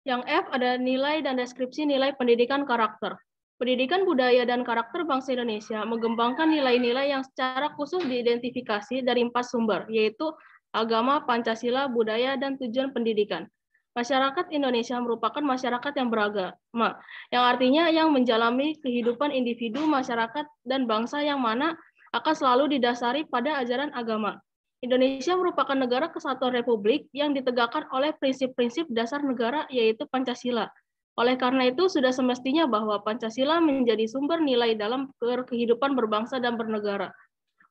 Yang F ada nilai dan deskripsi nilai pendidikan karakter. Pendidikan budaya dan karakter bangsa Indonesia mengembangkan nilai-nilai yang secara khusus diidentifikasi dari 4 sumber, yaitu agama, Pancasila, budaya, dan tujuan pendidikan. Masyarakat Indonesia merupakan masyarakat yang beragama, yang artinya yang menjalani kehidupan individu, masyarakat, dan bangsa yang mana akan selalu didasari pada ajaran agama. Indonesia merupakan negara kesatuan republik yang ditegakkan oleh prinsip-prinsip dasar negara, yaitu Pancasila. Oleh karena itu, sudah semestinya bahwa Pancasila menjadi sumber nilai dalam kehidupan berbangsa dan bernegara.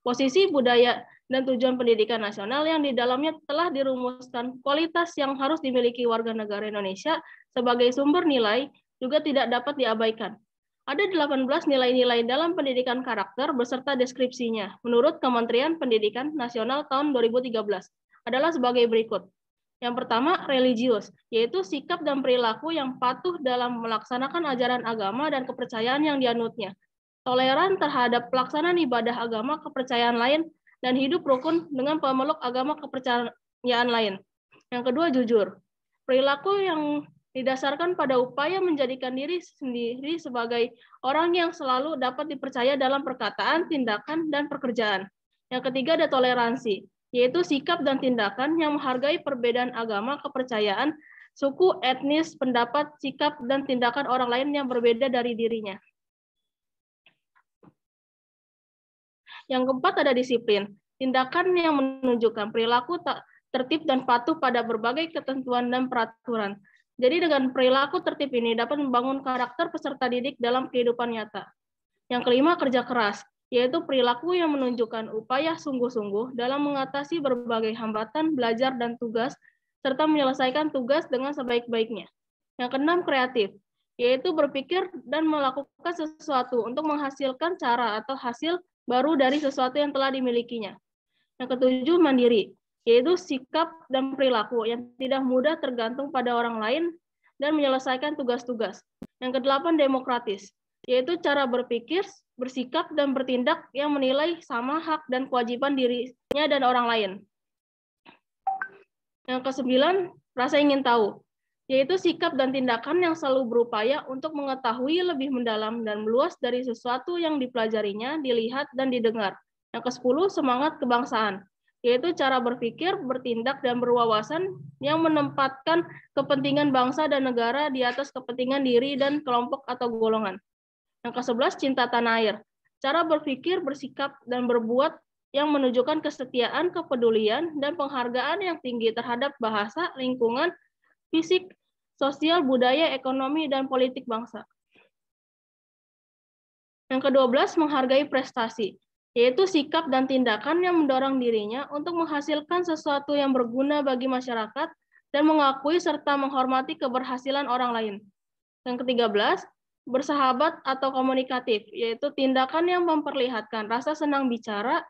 Posisi budaya dan tujuan pendidikan nasional yang di dalamnya telah dirumuskan kualitas yang harus dimiliki warga negara Indonesia sebagai sumber nilai juga tidak dapat diabaikan. Ada 18 nilai-nilai dalam pendidikan karakter beserta deskripsinya. Menurut Kementerian Pendidikan Nasional tahun 2013 adalah sebagai berikut. Yang pertama, religius, yaitu sikap dan perilaku yang patuh dalam melaksanakan ajaran agama dan kepercayaan yang dianutnya. Toleran terhadap pelaksanaan ibadah agama kepercayaan lain dan hidup rukun dengan pemeluk agama kepercayaan lain. Yang kedua, jujur. Perilaku yang didasarkan pada upaya menjadikan diri sendiri sebagai orang yang selalu dapat dipercaya dalam perkataan, tindakan, dan pekerjaan. Yang ketiga ada toleransi, yaitu sikap dan tindakan yang menghargai perbedaan agama, kepercayaan, suku, etnis, pendapat, sikap, dan tindakan orang lain yang berbeda dari dirinya. Yang keempat ada disiplin, tindakan yang menunjukkan perilaku tertib dan patuh pada berbagai ketentuan dan peraturan. Jadi dengan perilaku tertib ini dapat membangun karakter peserta didik dalam kehidupan nyata. Yang kelima, kerja keras, yaitu perilaku yang menunjukkan upaya sungguh-sungguh dalam mengatasi berbagai hambatan, belajar, dan tugas, serta menyelesaikan tugas dengan sebaik-baiknya. Yang keenam, kreatif, yaitu berpikir dan melakukan sesuatu untuk menghasilkan cara atau hasil baru dari sesuatu yang telah dimilikinya. Yang ketujuh, mandiri, yaitu sikap dan perilaku yang tidak mudah tergantung pada orang lain dan menyelesaikan tugas-tugas. Yang kedelapan, demokratis, yaitu cara berpikir, bersikap, dan bertindak yang menilai sama hak dan kewajiban dirinya dan orang lain. Yang kesembilan, rasa ingin tahu, yaitu sikap dan tindakan yang selalu berupaya untuk mengetahui lebih mendalam dan meluas dari sesuatu yang dipelajarinya, dilihat, dan didengar. Yang ke-10, semangat kebangsaan, yaitu cara berpikir, bertindak, dan berwawasan yang menempatkan kepentingan bangsa dan negara di atas kepentingan diri dan kelompok atau golongan. Yang ke-11, cinta tanah air, cara berpikir, bersikap, dan berbuat yang menunjukkan kesetiaan, kepedulian, dan penghargaan yang tinggi terhadap bahasa, lingkungan, fisik, sosial, budaya, ekonomi, dan politik bangsa. Yang ke-12, menghargai prestasi, yaitu sikap dan tindakan yang mendorong dirinya untuk menghasilkan sesuatu yang berguna bagi masyarakat dan mengakui serta menghormati keberhasilan orang lain. Yang ke-13, bersahabat atau komunikatif, yaitu tindakan yang memperlihatkan rasa senang bicara,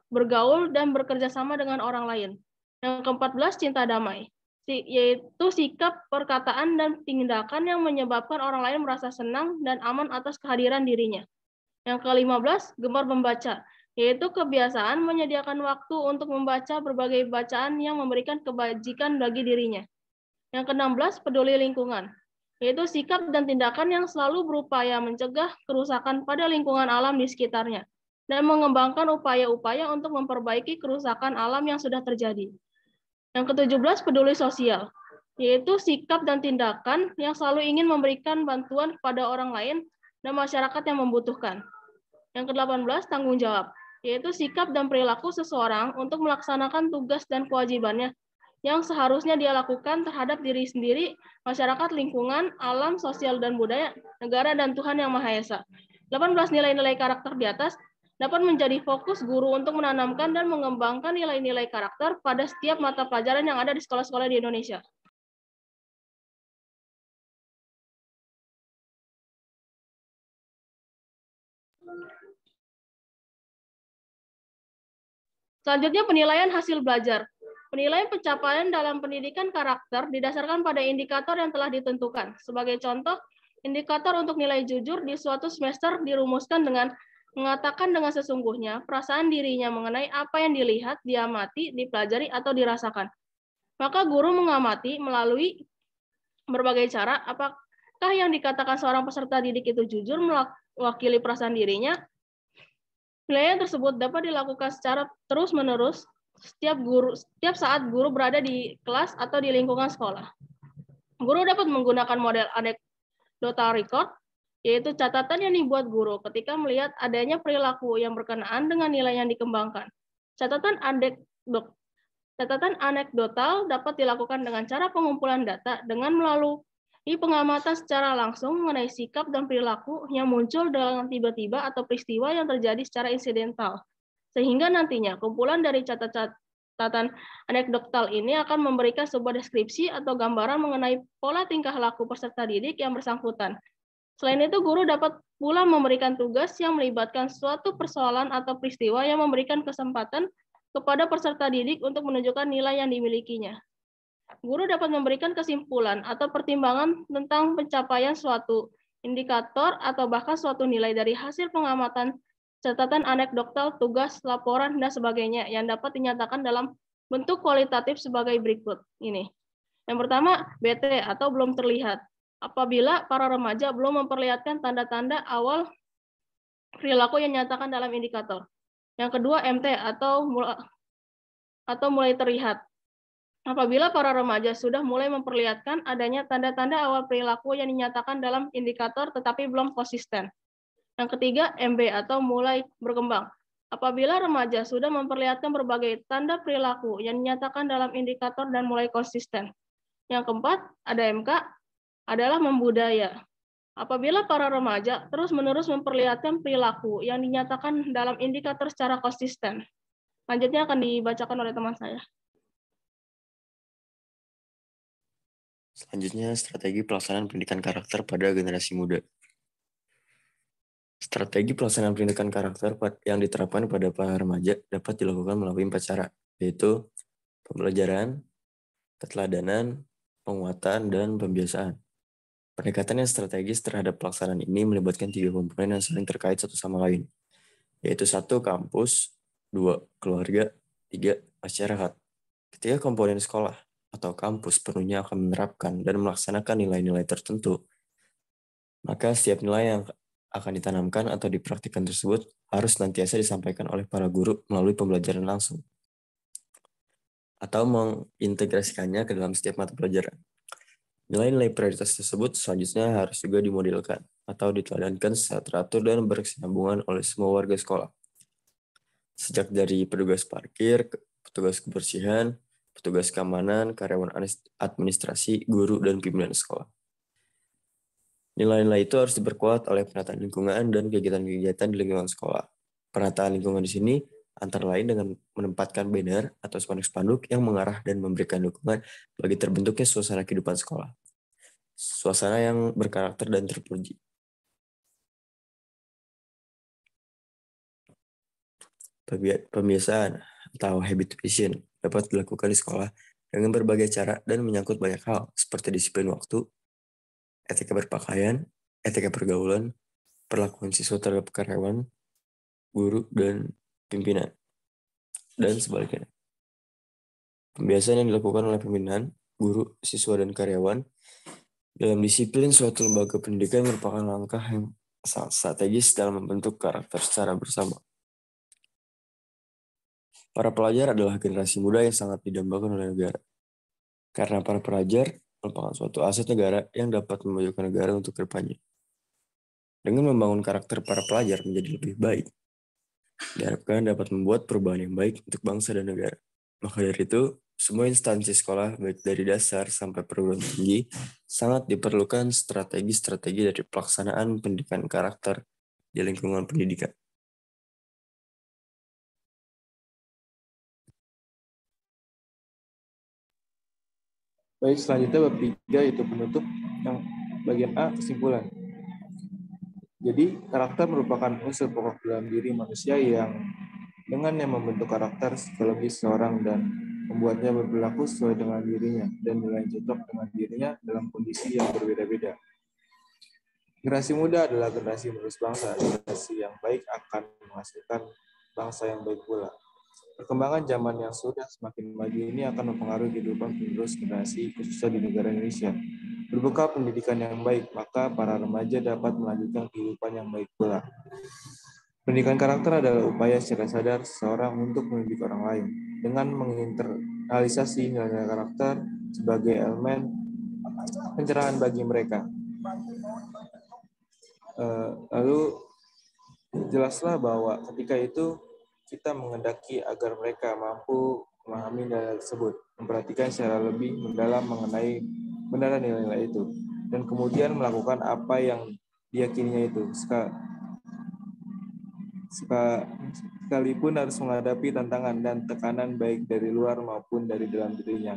bergaul, dan bekerja sama dengan orang lain. Yang ke-14, cinta damai, yaitu sikap, perkataan, dan tindakan yang menyebabkan orang lain merasa senang dan aman atas kehadiran dirinya. Yang ke-15, gemar membaca, yaitu kebiasaan menyediakan waktu untuk membaca berbagai bacaan yang memberikan kebajikan bagi dirinya. Yang ke-16, peduli lingkungan, yaitu sikap dan tindakan yang selalu berupaya mencegah kerusakan pada lingkungan alam di sekitarnya, dan mengembangkan upaya-upaya untuk memperbaiki kerusakan alam yang sudah terjadi. Yang ke-17, peduli sosial, yaitu sikap dan tindakan yang selalu ingin memberikan bantuan kepada orang lain dan masyarakat yang membutuhkan. Yang ke-18, tanggung jawab, yaitu sikap dan perilaku seseorang untuk melaksanakan tugas dan kewajibannya yang seharusnya dia lakukan terhadap diri sendiri, masyarakat, lingkungan, alam, sosial, dan budaya, negara, dan Tuhan Yang Maha Esa. 18 nilai-nilai karakter di atas dapat menjadi fokus guru untuk menanamkan dan mengembangkan nilai-nilai karakter pada setiap mata pelajaran yang ada di sekolah-sekolah di Indonesia. Selanjutnya, penilaian hasil belajar. Penilaian pencapaian dalam pendidikan karakter didasarkan pada indikator yang telah ditentukan. Sebagai contoh, indikator untuk nilai jujur di suatu semester dirumuskan dengan mengatakan dengan sesungguhnya perasaan dirinya mengenai apa yang dilihat, diamati, dipelajari, atau dirasakan. Maka guru mengamati melalui berbagai cara apakah yang dikatakan seorang peserta didik itu jujur mewakili perasaan dirinya. Penilaian tersebut dapat dilakukan secara terus-menerus setiap saat guru berada di kelas atau di lingkungan sekolah. Guru dapat menggunakan model anecdotal record, yaitu catatan yang dibuat guru ketika melihat adanya perilaku yang berkenaan dengan nilai yang dikembangkan. Catatan anekdotal dapat dilakukan dengan cara pengumpulan data dengan melalui pengamatan secara langsung mengenai sikap dan perilaku yang muncul dengan tiba-tiba atau peristiwa yang terjadi secara insidental. Sehingga nantinya kumpulan dari catatan anekdotal ini akan memberikan sebuah deskripsi atau gambaran mengenai pola tingkah laku peserta didik yang bersangkutan. Selain itu, guru dapat pula memberikan tugas yang melibatkan suatu persoalan atau peristiwa yang memberikan kesempatan kepada peserta didik untuk menunjukkan nilai yang dimilikinya. Guru dapat memberikan kesimpulan atau pertimbangan tentang pencapaian suatu indikator atau bahkan suatu nilai dari hasil pengamatan, catatan anekdotal, tugas, laporan, dan sebagainya yang dapat dinyatakan dalam bentuk kualitatif sebagai berikut. Ini. Yang pertama, BT atau belum terlihat. Apabila para remaja belum memperlihatkan tanda-tanda awal perilaku yang dinyatakan dalam indikator. Yang kedua, MT atau mulai terlihat. Apabila para remaja sudah mulai memperlihatkan adanya tanda-tanda awal perilaku yang dinyatakan dalam indikator tetapi belum konsisten. Yang ketiga, MB atau mulai berkembang. Apabila remaja sudah memperlihatkan berbagai tanda perilaku yang dinyatakan dalam indikator dan mulai konsisten. Yang keempat, ada MK, adalah membudaya. Apabila para remaja terus-menerus memperlihatkan perilaku yang dinyatakan dalam indikator secara konsisten. Lanjutnya akan dibacakan oleh teman saya. Selanjutnya, strategi pelaksanaan pendidikan karakter pada generasi muda. Strategi pelaksanaan pendidikan karakter yang diterapkan pada para remaja dapat dilakukan melalui 4 cara, yaitu pembelajaran, keteladanan, penguatan, dan pembiasaan. Pendekatan yang strategis terhadap pelaksanaan ini melibatkan 3 komponen yang saling terkait satu sama lain, yaitu 1. Kampus, 2. Keluarga, 3. Masyarakat. Ketika komponen sekolah atau kampus penuhnya akan menerapkan dan melaksanakan nilai-nilai tertentu, maka setiap nilai yang akan ditanamkan atau dipraktikkan tersebut harus senantiasa disampaikan oleh para guru melalui pembelajaran langsung atau mengintegrasikannya ke dalam setiap mata pelajaran. Nilai-nilai prioritas tersebut selanjutnya harus juga dimodelkan atau diteladankan secara teratur dan berkesinambungan oleh semua warga sekolah. Sejak dari petugas parkir, petugas kebersihan, petugas keamanan, karyawan administrasi, guru, dan pimpinan sekolah. Nilai-nilai itu harus diperkuat oleh penataan lingkungan dan kegiatan-kegiatan di lingkungan sekolah. Penataan lingkungan di sini antara lain dengan menempatkan banner atau spanduk-spanduk yang mengarah dan memberikan dukungan bagi terbentuknya suasana kehidupan sekolah. Suasana yang berkarakter dan terpuji. Pembiasaan atau habituation dapat dilakukan di sekolah dengan berbagai cara dan menyangkut banyak hal seperti disiplin waktu, etika berpakaian, etika pergaulan, perlakuan siswa terhadap karyawan, guru, dan pimpinan, dan sebaliknya. Pembiasaan yang dilakukan oleh pimpinan, guru, siswa, dan karyawan dalam disiplin suatu lembaga pendidikan merupakan langkah yang sangat strategis dalam membentuk karakter secara bersama. Para pelajar adalah generasi muda yang sangat didambakan oleh negara. Karena para pelajar merupakan suatu aset negara yang dapat memajukan negara untuk kedepannya. Dengan membangun karakter para pelajar menjadi lebih baik, diharapkan dapat membuat perubahan yang baik untuk bangsa dan negara. Maka dari itu, semua instansi sekolah, baik dari dasar sampai perguruan tinggi, sangat diperlukan strategi-strategi dari pelaksanaan pendidikan karakter di lingkungan pendidikan. Baik, selanjutnya bab 3 yaitu penutup yang bagian A, kesimpulan. Jadi, karakter merupakan unsur pokok dalam diri manusia yang dengannya membentuk karakter psikologis seorang dan membuatnya berperilaku sesuai dengan dirinya dan nilai cocok dengan dirinya dalam kondisi yang berbeda-beda. Generasi muda adalah generasi penerus bangsa. Generasi yang baik akan menghasilkan bangsa yang baik pula. Perkembangan zaman yang sudah semakin maju ini akan mempengaruhi kehidupan penerus generasi, khususnya di negara Indonesia. Berbekal pendidikan yang baik, maka para remaja dapat melanjutkan kehidupan yang baik pula. Pendidikan karakter adalah upaya secara sadar seseorang untuk mendidik orang lain dengan menginternalisasi nilai-nilai karakter sebagai elemen pencerahan bagi mereka. Lalu jelaslah bahwa ketika itu kita menghendaki agar mereka mampu memahami nilai tersebut, memperhatikan secara lebih mendalam mengenai benaran nilai-nilai itu, dan kemudian melakukan apa yang diyakininya itu, sekalipun harus menghadapi tantangan dan tekanan baik dari luar maupun dari dalam dirinya.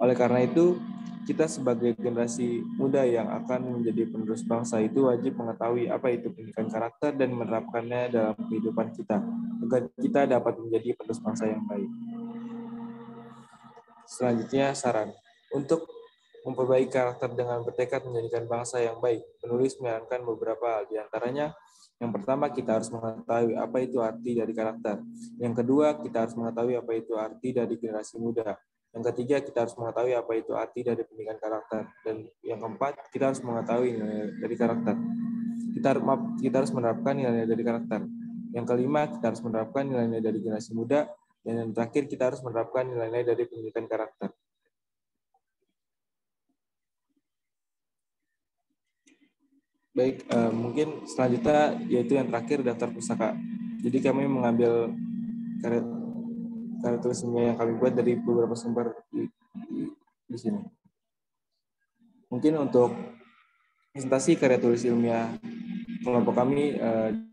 Oleh karena itu, kita sebagai generasi muda yang akan menjadi penerus bangsa itu wajib mengetahui apa itu pendidikan karakter dan menerapkannya dalam kehidupan kita, agar kita dapat menjadi penerus bangsa yang baik. Selanjutnya, saran. Untuk memperbaiki karakter dengan bertekad menjadikan bangsa yang baik, penulis menyarankan beberapa hal. Di antaranya, yang pertama, kita harus mengetahui apa itu arti dari karakter. Yang kedua, kita harus mengetahui apa itu arti dari generasi muda. Yang ketiga, kita harus mengetahui apa itu arti dari pendidikan karakter. Dan yang keempat, kita harus mengetahui nilai dari karakter. Kita harus menerapkan nilai dari karakter. Yang kelima, kita harus menerapkan nilai dari generasi muda. Dan yang terakhir, kita harus menerapkan nilai dari pendidikan karakter. Baik, mungkin selanjutnya yaitu yang terakhir daftar pustaka. Jadi kami mengambil karya tulis ilmiah yang kami buat dari beberapa sumber di sini. Mungkin untuk presentasi karya tulis ilmiah kelompok kami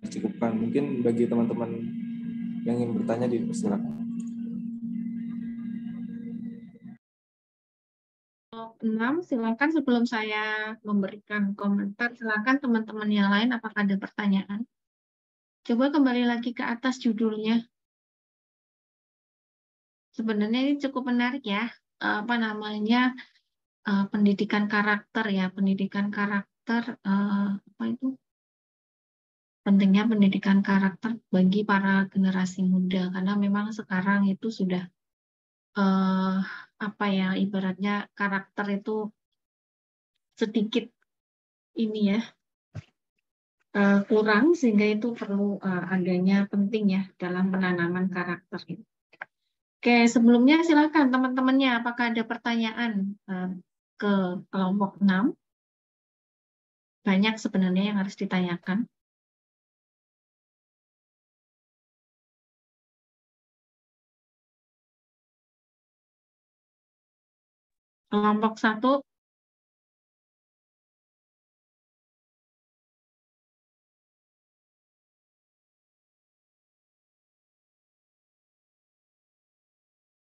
dicukupkan. Mungkin bagi teman-teman yang ingin bertanya dipersilakan. 6, silakan sebelum saya memberikan komentar, silakan teman-teman yang lain apakah ada pertanyaan? Coba kembali lagi ke atas judulnya. Sebenarnya ini cukup menarik ya, apa namanya, pendidikan karakter ya, pendidikan karakter, apa itu? Pentingnya pendidikan karakter bagi para generasi muda, karena memang sekarang itu sudah, apa ya, ibaratnya karakter itu sedikit ini ya, kurang, sehingga itu perlu adanya penting ya dalam penanaman karakter itu. Oke, sebelumnya silakan teman-temannya, apakah ada pertanyaan ke kelompok 6? Banyak sebenarnya yang harus ditanyakan. Kelompok 1.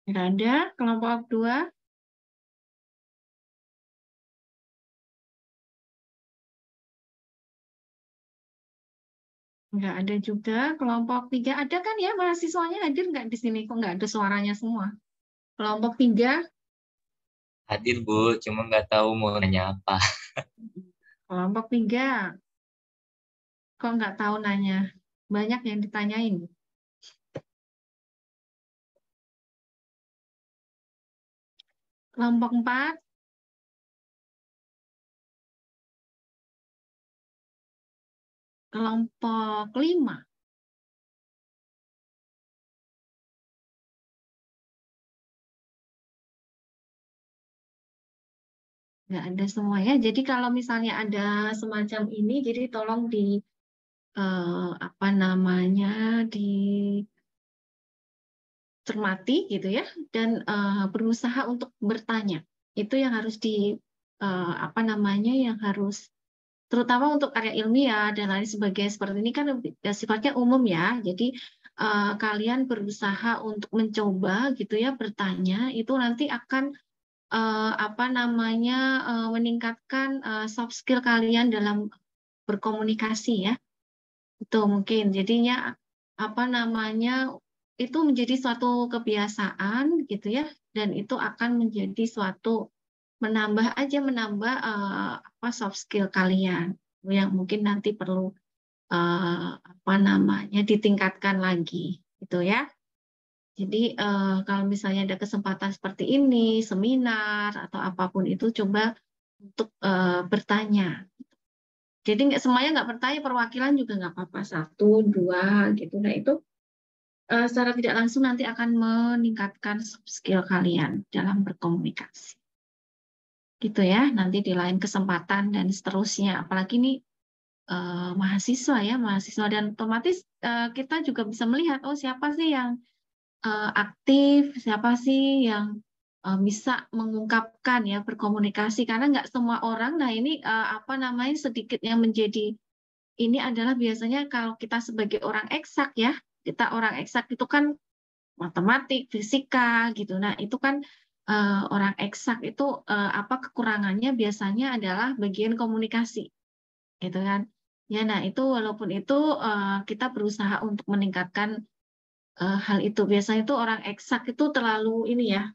Nggak ada. Kelompok 2. Nggak ada juga. Kelompok 3 ada kan ya, mahasiswanya hadir nggak di sini? Kok nggak ada suaranya semua? Kelompok 3. Hadir, Bu, cuma nggak tahu mau nanya apa. Kelompok 3. Kok nggak tahu nanya? Banyak yang ditanyain. Kelompok 4. Kelompok 5. Nggak ada semua ya. Jadi kalau misalnya ada semacam ini, jadi tolong di apa namanya, dicermati gitu ya, dan berusaha untuk bertanya. Itu yang harus apa namanya, yang harus, terutama untuk karya ilmiah dan lain sebagainya seperti ini kan sifatnya umum ya. Jadi kalian berusaha untuk mencoba gitu ya, bertanya, itu nanti akan apa namanya, meningkatkan soft skill kalian dalam berkomunikasi ya. Itu mungkin jadinya apa namanya, itu menjadi suatu kebiasaan gitu ya, dan itu akan menjadi suatu menambah apa soft skill kalian yang mungkin nanti perlu apa namanya, ditingkatkan lagi gitu ya. Jadi kalau misalnya ada kesempatan seperti ini, seminar atau apapun itu, coba untuk bertanya. Jadi semuanya nggak bertanya, perwakilan juga nggak apa-apa, 1, 2 gitu. Nah itu secara tidak langsung nanti akan meningkatkan soft skill kalian dalam berkomunikasi. Gitu ya, nanti di lain kesempatan dan seterusnya. Apalagi ini mahasiswa ya, mahasiswa, dan otomatis kita juga bisa melihat, oh siapa sih yang aktif, siapa sih yang bisa mengungkapkan ya, berkomunikasi, karena nggak semua orang. Nah ini apa namanya, sedikit yang menjadi ini adalah biasanya kalau kita sebagai orang eksak ya, kita orang eksak itu kan matematik, fisika gitu. Nah itu kan orang eksak itu apa kekurangannya biasanya adalah bagian komunikasi, gitu kan? Ya, nah itu walaupun itu kita berusaha untuk meningkatkan hal itu. Biasanya itu orang eksak itu terlalu ini ya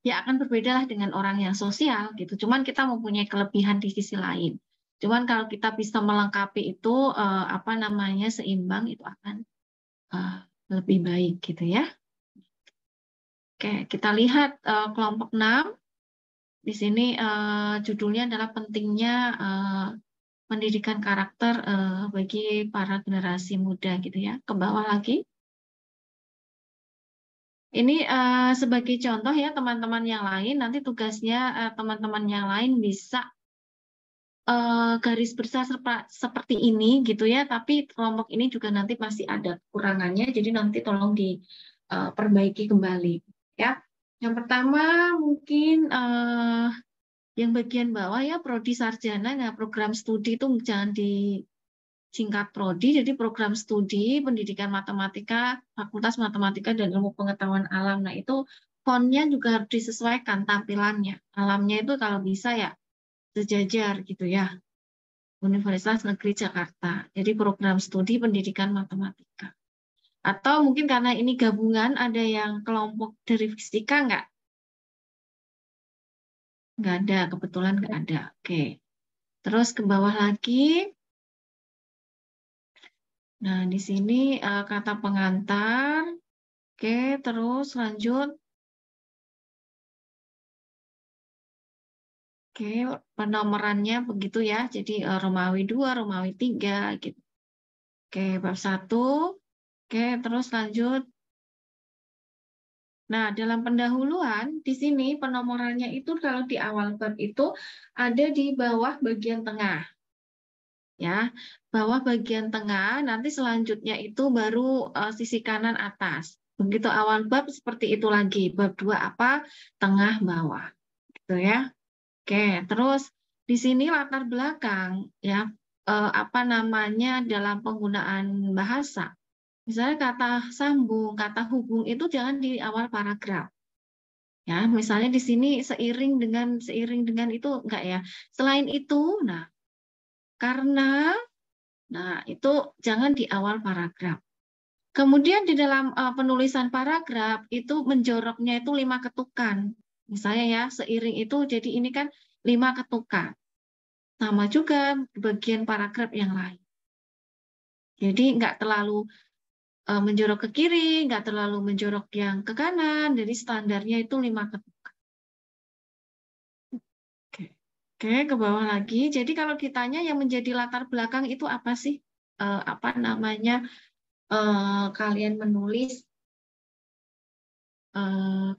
akan berbeda lah dengan orang yang sosial gitu. Cuman kita mempunyai kelebihan di sisi lain. Cuman kalau kita bisa melengkapi itu apa namanya seimbang itu akan lebih baik gitu ya. Oke, kita lihat kelompok 6. Di sini judulnya adalah pentingnya pendidikan karakter bagi para generasi muda gitu ya. Ke bawah lagi. Ini sebagai contoh ya teman-teman yang lain, nanti tugasnya teman-teman yang lain bisa garis besar seperti ini gitu ya, tapi kelompok ini juga nanti masih ada kekurangannya, jadi nanti tolong diperbaiki kembali ya. Yang pertama mungkin yang bagian bawah ya prodi sarjana, nah program studi itu jangan disingkat prodi, jadi program studi pendidikan matematika, fakultas matematika dan ilmu pengetahuan alam. Nah itu fontnya juga harus disesuaikan tampilannya. Alamnya itu kalau bisa ya sejajar gitu ya. Universitas Negeri Jakarta. Jadi program studi pendidikan matematika. Atau mungkin karena ini gabungan ada yang kelompok dari fisika nggak? Nggak ada, kebetulan nggak ada. Oke. Terus ke bawah lagi. Nah, di sini kata pengantar. Oke, terus lanjut. Oke, penomorannya begitu ya. Jadi Romawi 2, Romawi 3 gitu. Oke, bab 1. Oke, terus lanjut. Nah, dalam pendahuluan di sini penomorannya itu kalau di awal bab itu ada di bawah bagian tengah. Ya, bawah bagian tengah, nanti selanjutnya itu baru sisi kanan atas. Begitu awal bab seperti itu lagi. Bab 2 apa? Tengah bawah. Gitu ya. Oke, terus di sini latar belakang ya apa namanya dalam penggunaan bahasa. Misalnya kata sambung, kata hubung itu jangan di awal paragraf. Ya, misalnya di sini seiring dengan itu enggak ya. Selain itu, karena itu jangan di awal paragraf. Kemudian di dalam penulisan paragraf itu menjoroknya itu 5 ketukan. Misalnya ya, seiring itu jadi ini kan 5 ketukan. Sama juga bagian paragraf yang lain. Jadi enggak terlalu menjorok ke kiri, nggak terlalu menjorok yang ke kanan, jadi standarnya itu 5 ketukan. Oke, ke bawah lagi. Jadi kalau ditanya yang menjadi latar belakang itu apa sih? Apa namanya? Kalian menulis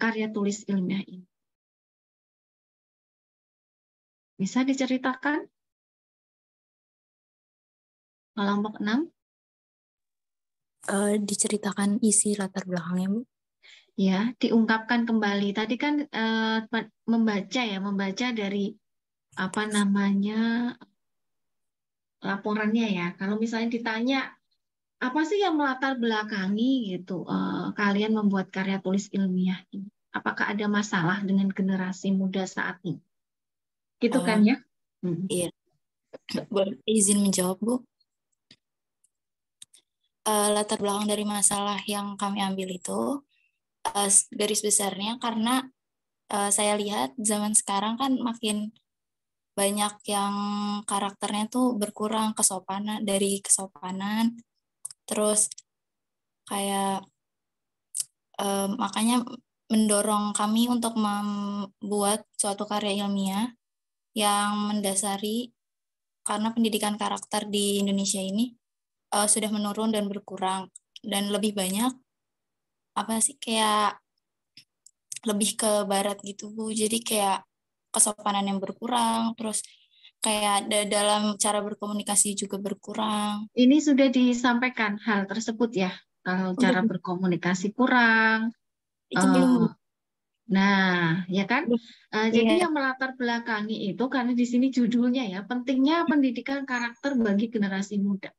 karya tulis ilmiah ini. Bisa diceritakan? Kelompok 6. Diceritakan isi latar belakangnya, Bu. Ya, diungkapkan kembali. Tadi kan membaca dari apa namanya laporannya ya. Kalau misalnya ditanya apa sih yang melatar belakangi gitu kalian membuat karya tulis ilmiah ini? Apakah ada masalah dengan generasi muda saat ini? Gitu kan ya? Iya. Boleh izin menjawab, Bu? Latar belakang dari masalah yang kami ambil itu garis besarnya karena saya lihat zaman sekarang kan makin banyak yang karakternya tuh berkurang dari kesopanan, terus kayak makanya mendorong kami untuk membuat suatu karya ilmiah yang mendasari karena pendidikan karakter di Indonesia ini sudah menurun dan berkurang dan lebih banyak kayak lebih ke barat gitu, Bu. Jadi kayak kesopanan yang berkurang, terus kayak dalam cara berkomunikasi juga berkurang. Ini sudah disampaikan hal tersebut ya, kalau cara berkomunikasi kurang. Itu belum. Nah, ya kan? Jadi yang melatar belakangi itu karena di sini judulnya ya, pentingnya pendidikan karakter bagi generasi muda.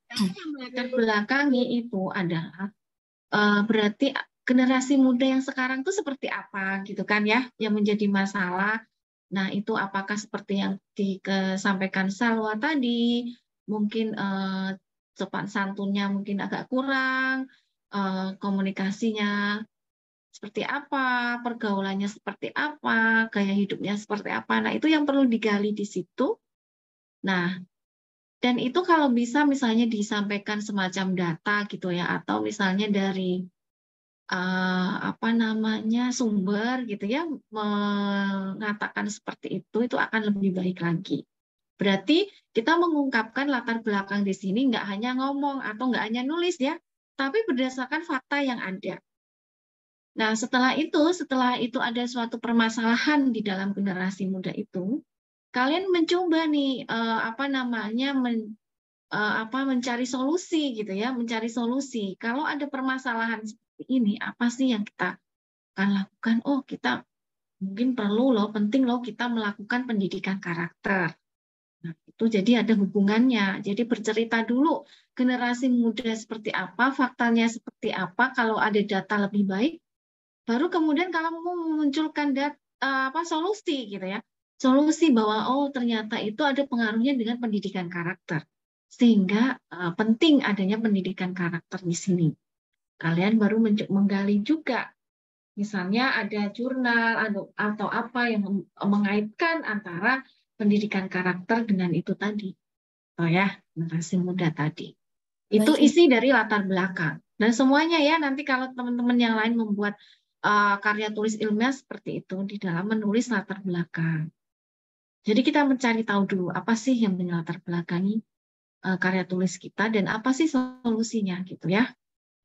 Yang melatar belakangi itu adalah berarti generasi muda yang sekarang tuh seperti apa gitu kan ya, yang menjadi masalah. Nah, itu apakah seperti yang disampaikan Salwa tadi, mungkin sopan santunnya mungkin agak kurang, komunikasinya seperti apa, pergaulannya seperti apa, gaya hidupnya seperti apa. Nah, itu yang perlu digali di situ. Nah, dan itu kalau bisa misalnya disampaikan semacam data gitu ya, atau misalnya dari apa namanya sumber gitu ya, mengatakan seperti itu akan lebih baik lagi. Berarti kita mengungkapkan latar belakang di sini nggak hanya ngomong atau nggak hanya nulis ya, tapi berdasarkan fakta yang ada. Nah, setelah itu ada suatu permasalahan di dalam generasi muda itu, kalian mencoba nih apa namanya mencari solusi gitu ya, mencari solusi. Kalau ada permasalahan seperti ini, apa sih yang kita akan lakukan? Oh, kita mungkin perlu loh, penting loh kita melakukan pendidikan karakter. Nah, itu jadi ada hubungannya. Jadi bercerita dulu generasi muda seperti apa, faktanya seperti apa, kalau ada data lebih baik, baru kemudian kalau mau memunculkan solusi gitu ya. Solusi bahwa oh ternyata itu ada pengaruhnya dengan pendidikan karakter. Sehingga penting adanya pendidikan karakter di sini. Kalian baru menggali juga. Misalnya ada jurnal atau apa yang mengaitkan antara pendidikan karakter dengan itu tadi. Oh ya, generasi muda tadi. Itu Baik, isi dari latar belakang. Dan semuanya ya, nanti kalau teman-teman yang lain membuat karya tulis ilmiah seperti itu di dalam menulis latar belakang. Jadi kita mencari tahu dulu apa sih yang melatar belakangi karya tulis kita dan apa sih solusinya gitu ya.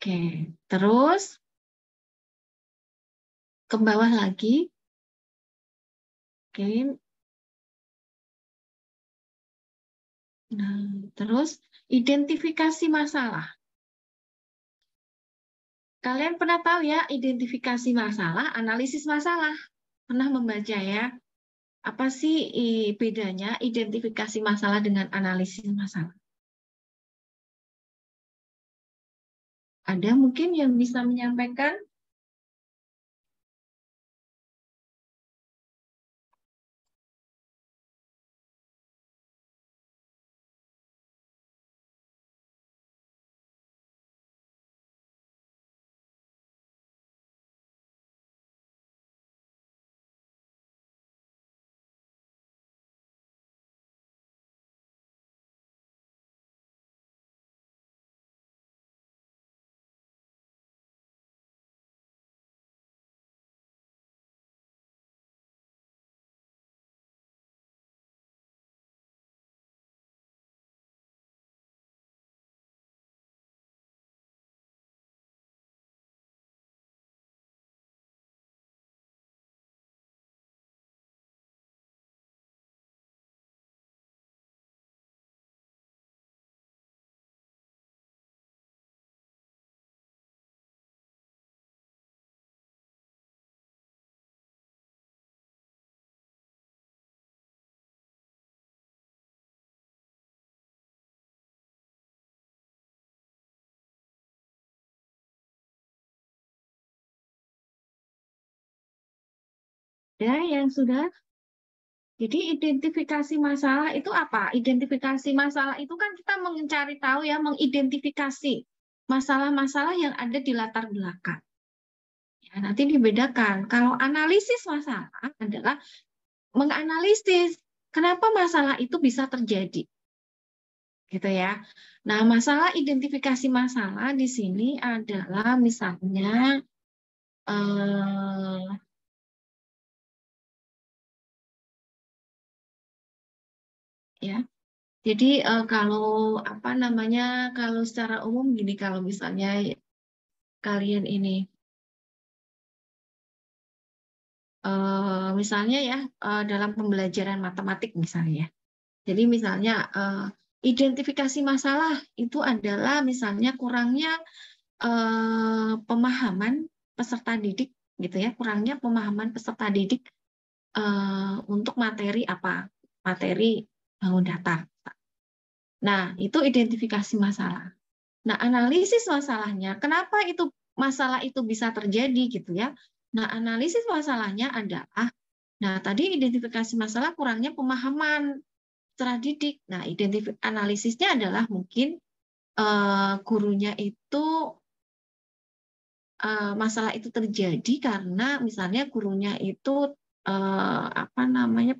Oke, terus ke bawah lagi. Oke. Nah, terus identifikasi masalah. Kalian pernah tahu ya identifikasi masalah, analisis masalah. Pernah membaca ya? Apa sih bedanya identifikasi masalah dengan analisis masalah? Ada mungkin yang bisa menyampaikan? Ya, yang sudah. Jadi identifikasi masalah itu apa? Identifikasi masalah itu kan kita mencari tahu ya, mengidentifikasi masalah-masalah yang ada di latar belakang. Ya, nanti dibedakan. Kalau analisis masalah adalah menganalisis kenapa masalah itu bisa terjadi. Gitu ya. Nah, masalah identifikasi masalah di sini adalah misalnya ya. Jadi kalau apa namanya, kalau secara umum gini, kalau misalnya kalian ini misalnya ya dalam pembelajaran matematik misalnya. Jadi misalnya identifikasi masalah itu adalah misalnya kurangnya pemahaman peserta didik gitu ya, kurangnya pemahaman peserta didik untuk materi apa? Materi bangun data. Nah, itu identifikasi masalah. Nah, analisis masalahnya, kenapa itu masalah itu bisa terjadi gitu ya. Nah, analisis masalahnya adalah, nah tadi identifikasi masalah kurangnya pemahaman secara didik. Nah, analisisnya adalah mungkin gurunya itu masalah itu terjadi karena misalnya gurunya itu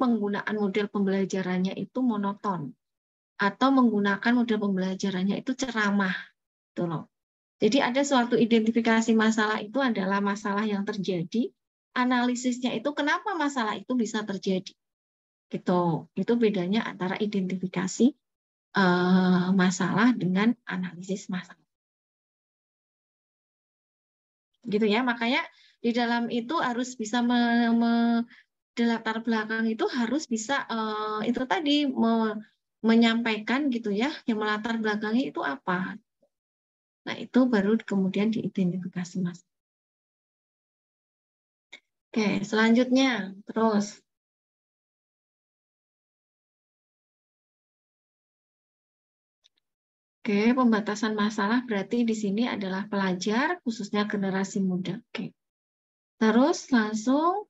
penggunaan model pembelajarannya itu monoton atau menggunakan model pembelajarannya itu ceramah, gitu loh. Jadi ada suatu identifikasi masalah itu adalah masalah yang terjadi, analisisnya itu kenapa masalah itu bisa terjadi, gitu. Itu bedanya antara identifikasi masalah dengan analisis masalah. Gitu ya, makanya di dalam itu harus bisa di latar belakang itu harus bisa itu tadi menyampaikan gitu ya, yang melatar belakangi itu apa. Nah, itu baru kemudian diidentifikasi mas. Oke, selanjutnya terus. Oke, pembatasan masalah berarti di sini adalah pelajar, khususnya generasi muda. Oke. Terus langsung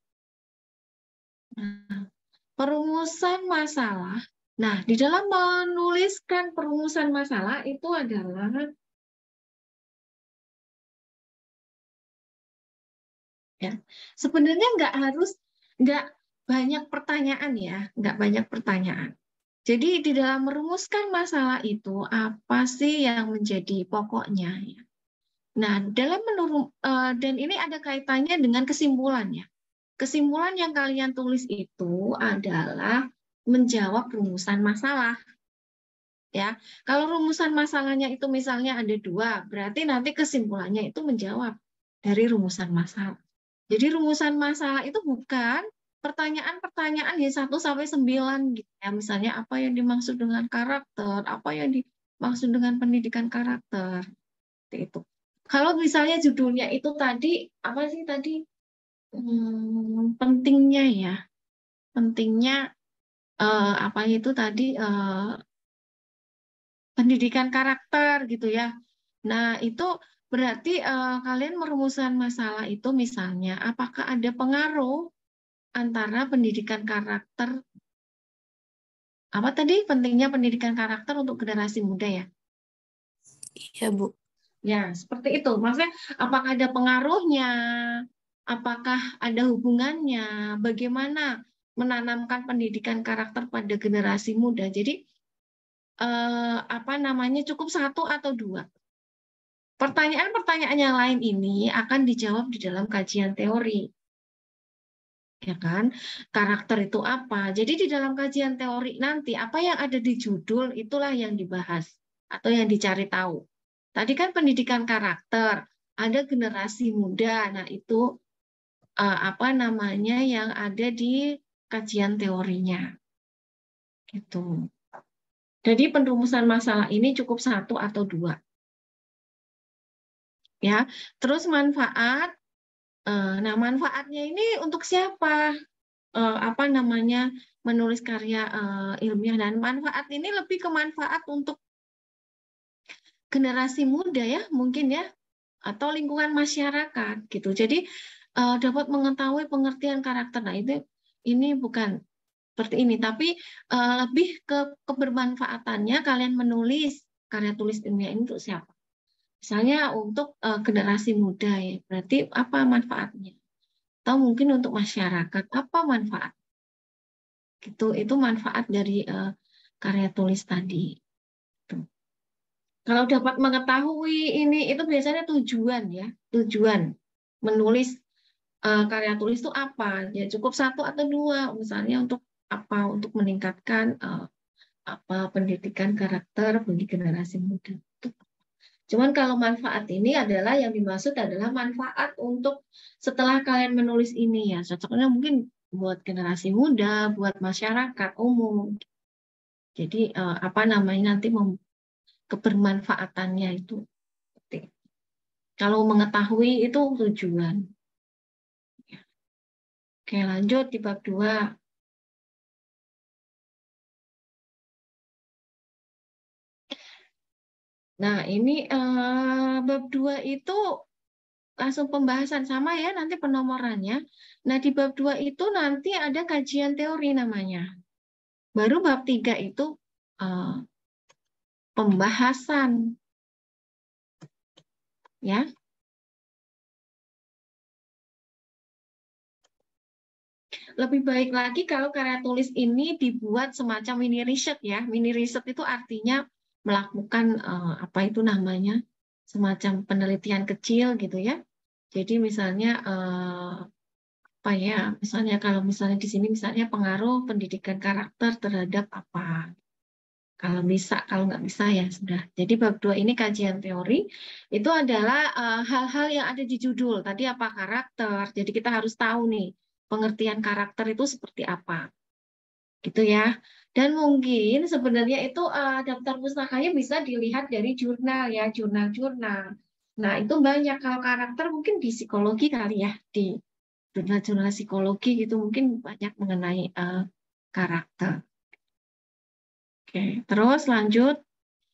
perumusan masalah. Nah, di dalam menuliskan perumusan masalah itu adalah ya, sebenarnya nggak banyak pertanyaan ya, nggak banyak pertanyaan. Jadi di dalam merumuskan masalah itu apa sih yang menjadi pokoknya ya. Nah, dan ini ada kaitannya dengan kesimpulannya. Kesimpulan yang kalian tulis itu adalah menjawab rumusan masalah. Ya, kalau rumusan masalahnya itu misalnya ada 2, berarti nanti kesimpulannya itu menjawab dari rumusan masalah. Jadi rumusan masalah itu bukan pertanyaan-pertanyaan di 1 sampai 9 gitu ya. Misalnya apa yang dimaksud dengan karakter, apa yang dimaksud dengan pendidikan karakter. Seperti itu. Kalau misalnya judulnya itu tadi apa sih tadi? Pentingnya ya. Pentingnya apa itu tadi pendidikan karakter gitu ya. Nah, itu berarti kalian merumuskan masalah itu misalnya apakah ada pengaruh antara pendidikan karakter apa tadi pentingnya pendidikan karakter untuk generasi muda ya? Iya, Bu. Ya, seperti itu. Maksudnya apakah ada pengaruhnya? Apakah ada hubungannya? Bagaimana menanamkan pendidikan karakter pada generasi muda? Jadi cukup 1 atau 2. Pertanyaan-pertanyaan yang lain ini akan dijawab di dalam kajian teori. Ya kan? Karakter itu apa? Jadi di dalam kajian teori nanti apa yang ada di judul itulah yang dibahas atau yang dicari tahu. Tadi kan pendidikan karakter, ada generasi muda. Nah, itu yang ada di kajian teorinya. Gitu. Jadi penrumusan masalah ini cukup 1 atau 2. Ya, terus manfaat. Nah, manfaatnya ini untuk siapa? Menulis karya ilmiah, dan manfaat ini lebih ke manfaat untuk generasi muda ya, mungkin ya, atau lingkungan masyarakat gitu. Jadi dapat mengetahui pengertian karakter. Nah, ini bukan seperti ini, tapi lebih ke kebermanfaatannya kalian menulis karya tulis ilmiah ini untuk siapa? Misalnya untuk generasi muda ya, berarti apa manfaatnya? Atau mungkin untuk masyarakat, apa manfaat? Gitu, itu manfaat dari karya tulis tadi. Tuh. Kalau dapat mengetahui ini, itu biasanya tujuan ya, tujuan menulis karya tulis itu apa? Ya cukup 1 atau 2, misalnya untuk apa? Untuk meningkatkan pendidikan karakter bagi generasi muda. Cuman kalau manfaat ini adalah yang dimaksud adalah manfaat untuk setelah kalian menulis ini ya, cocoknya mungkin buat generasi muda, buat masyarakat umum. Jadi nanti kebermanfaatannya itu. Kalau mengetahui itu tujuan. Oke, lanjut di bab 2. Nah, ini bab 2 itu langsung pembahasan sama ya nanti penomorannya. Nah, di bab 2 itu nanti ada kajian teori namanya. Baru bab 3 itu pembahasan. Ya. Lebih baik lagi kalau karya tulis ini dibuat semacam mini riset ya. Mini riset itu artinya melakukan apa itu namanya? Semacam penelitian kecil gitu ya. Jadi misalnya apa ya? Misalnya kalau misalnya di sini misalnya pengaruh pendidikan karakter terhadap apa? Kalau bisa, kalau nggak bisa ya sudah. Jadi bab 2 ini kajian teori, itu adalah hal-hal yang ada di judul. Tadi apa karakter, jadi kita harus tahu nih, pengertian karakter itu seperti apa. Gitu ya. Dan mungkin sebenarnya itu daftar pustakanya bisa dilihat dari jurnal ya, jurnal-jurnal. Nah itu banyak, kalau karakter mungkin di psikologi kali ya, di jurnal-jurnal psikologi gitu mungkin banyak mengenai karakter. Oke, terus lanjut.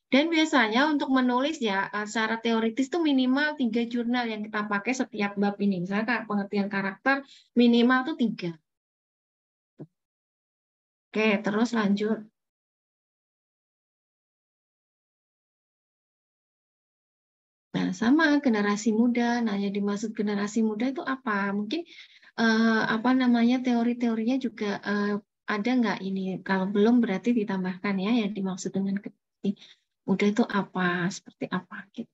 Dan biasanya untuk menulis ya, secara teoritis itu minimal 3 jurnal yang kita pakai setiap bab ini. Misalnya pengertian karakter minimal tuh 3. Oke, terus lanjut. Nah, sama generasi muda. Nah, yang dimaksud generasi muda itu apa? Mungkin apa namanya teori-teorinya juga ada nggak ini? Kalau belum berarti ditambahkan ya yang dimaksud dengan generasi muda itu apa? Seperti apa gitu.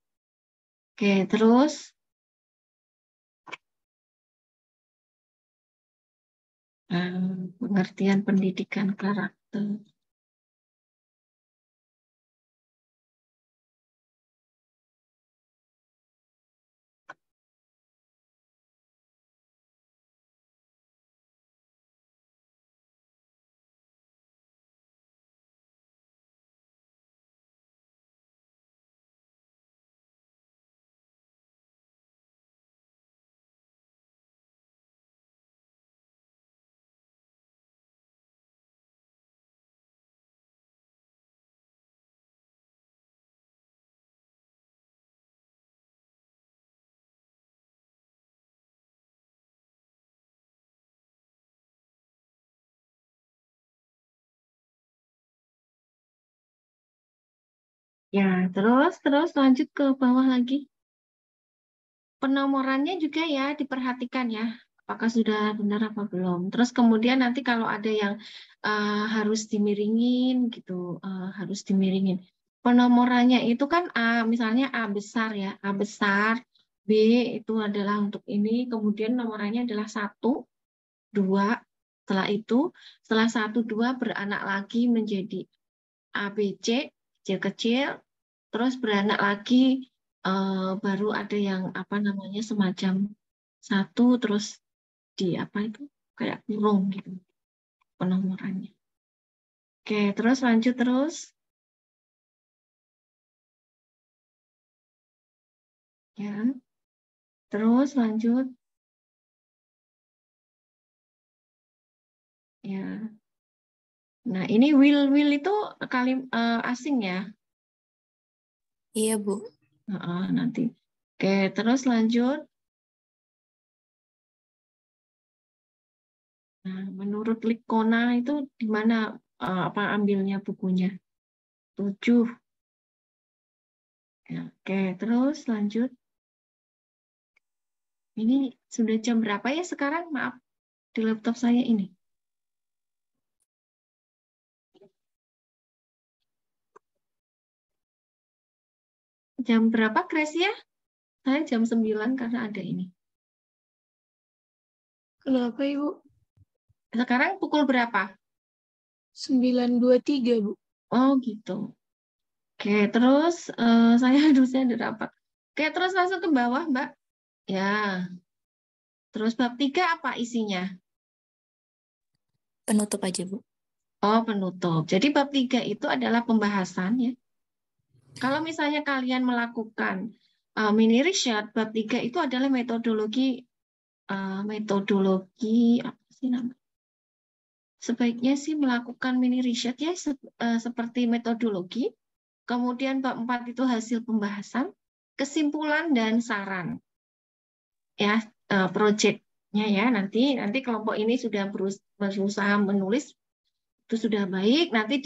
Oke, terus pengertian pendidikan karakter. Ya, terus lanjut ke bawah lagi. Penomorannya juga ya diperhatikan ya, apakah sudah benar apa belum. Terus kemudian nanti kalau ada yang harus dimiringin gitu, harus dimiringin. Penomorannya itu kan A, misalnya A besar ya, A besar, B itu adalah untuk ini, kemudian nomorannya adalah 1, 2, setelah itu, setelah 1, 2 beranak lagi menjadi A, B, C, kecil-kecil, terus beranak lagi baru ada yang apa namanya semacam 1 terus di apa itu kayak kurung gitu penomorannya. Oke, terus lanjut terus. Ya. Terus lanjut. Ya. Nah, ini will itu asing ya? Iya, Bu. Nanti. Oke, terus lanjut. Nah, menurut Likona itu di mana apa ambilnya bukunya? 7. Ya, oke, terus lanjut. Ini sudah jam berapa ya sekarang? Maaf, di laptop saya ini. Jam berapa, Gracia? Saya jam 9 karena ada ini. Kenapa, Ibu? Sekarang pukul berapa? 9.23, Bu. Oh, gitu. Oke, terus saya ada rapat. Oke, terus langsung ke bawah, Mbak. Ya. Terus bab 3 apa isinya? Penutup aja, Bu. Oh, penutup. Jadi bab 3 itu adalah pembahasan ya. Kalau misalnya kalian melakukan mini riset, bab 3 itu adalah metodologi apa sih namanya? Sebaiknya sih melakukan mini riset ya seperti metodologi. Kemudian bab 4 itu hasil pembahasan, kesimpulan dan saran. ya project-nya ya. Nanti kelompok ini sudah berusaha menulis itu sudah baik. Nanti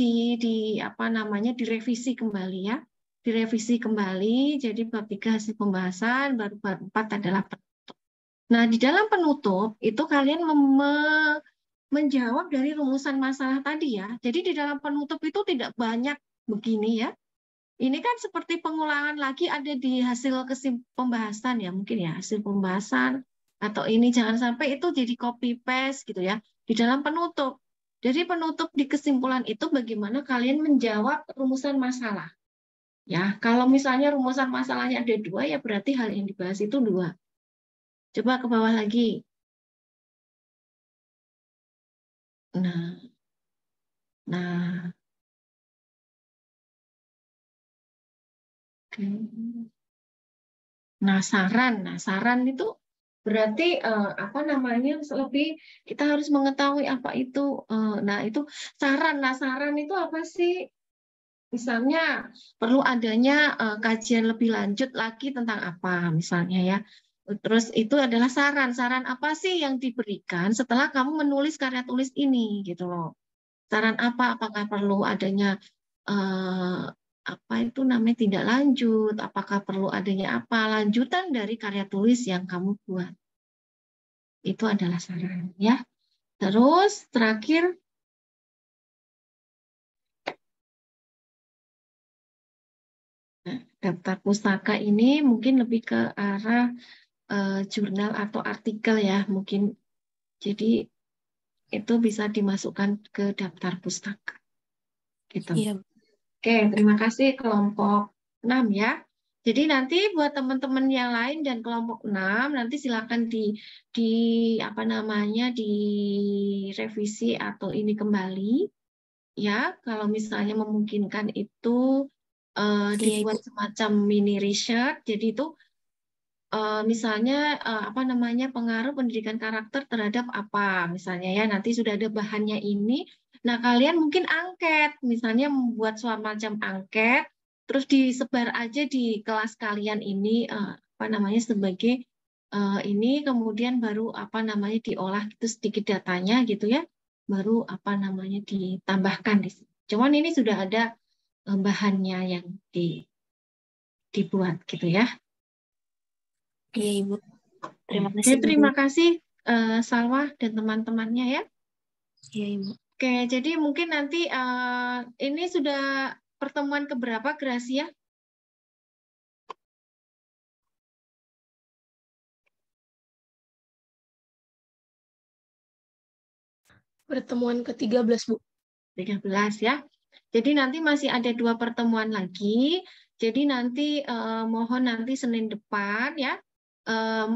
direvisi kembali ya. Direvisi kembali. Jadi bab 3 hasil pembahasan, baru bab 4 adalah penutup. Nah, di dalam penutup itu kalian menjawab dari rumusan masalah tadi ya. Jadi di dalam penutup itu tidak banyak begini ya. Ini kan seperti pengulangan lagi ada di hasil pembahasan ya, mungkin ya hasil pembahasan atau ini jangan sampai itu jadi copy paste gitu ya di dalam penutup. Jadi penutup di kesimpulan itu bagaimana kalian menjawab rumusan masalah. Ya, kalau misalnya rumusan masalahnya ada 2 ya berarti hal yang dibahas itu 2. Coba ke bawah lagi. Nah. Nah, saran itu berarti apa namanya lebih kita harus mengetahui apa itu. Nah, itu saran. Nah, saran itu apa sih? Misalnya perlu adanya kajian lebih lanjut lagi tentang apa misalnya ya. Terus itu adalah saran. Saran apa sih yang diberikan setelah kamu menulis karya tulis ini gitu loh. Saran apa? Apakah perlu adanya apa itu namanya tindak lanjut? Apakah perlu adanya apa lanjutan dari karya tulis yang kamu buat? Itu adalah saran ya. Terus terakhir daftar pustaka ini mungkin lebih ke arah jurnal atau artikel ya mungkin. Jadi itu bisa dimasukkan ke daftar pustaka. Gitu. Iya. Oke, terima kasih kelompok 6 ya. Jadi nanti buat teman-teman yang lain dan kelompok 6 nanti silakan di apa namanya direvisi atau ini kembali ya. Kalau misalnya memungkinkan itu dibuat semacam mini research. Jadi itu misalnya apa namanya pengaruh pendidikan karakter terhadap apa misalnya ya nanti sudah ada bahannya ini. Nah kalian mungkin angket misalnya membuat semacam angket terus disebar aja di kelas kalian ini apa namanya sebagai ini kemudian baru apa namanya diolah itu sedikit datanya gitu ya baru apa namanya ditambahkan di sini. Cuman ini sudah ada bahannya yang dibuat gitu ya. Iya, Ibu. Terima kasih. Terima kasih Salwa dan teman-temannya ya. Iya, Ibu. Oke, jadi mungkin nanti ini sudah pertemuan keberapa, Gracia? Pertemuan ke-13, Bu. 13 ya. Jadi nanti masih ada 2 pertemuan lagi. Jadi nanti mohon nanti Senin depan ya.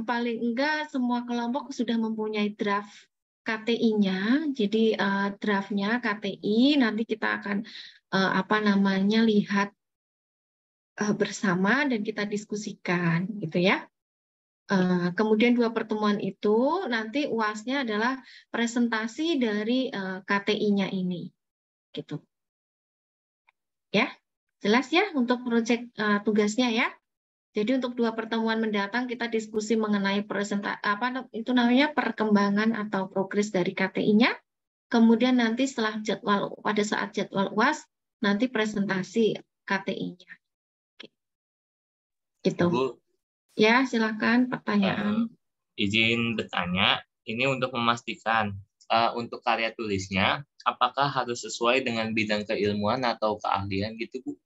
Paling enggak semua kelompok sudah mempunyai draft KTI-nya. Jadi draftnya KTI nanti kita akan apa namanya lihat bersama dan kita diskusikan gitu ya. Kemudian 2 pertemuan itu nanti UAS-nya adalah presentasi dari KTI-nya ini gitu. Ya. Jelas ya untuk proyek tugasnya ya. Jadi untuk 2 pertemuan mendatang kita diskusi mengenai apa itu namanya perkembangan atau progres dari KTI-nya. Kemudian nanti setelah jadwal pada saat jadwal UAS nanti presentasi KTI-nya. Gitu. Bu, ya, silakan pertanyaan. Izin bertanya, ini untuk memastikan untuk karya tulisnya apakah harus sesuai dengan bidang keilmuan atau keahlian gitu, Bu?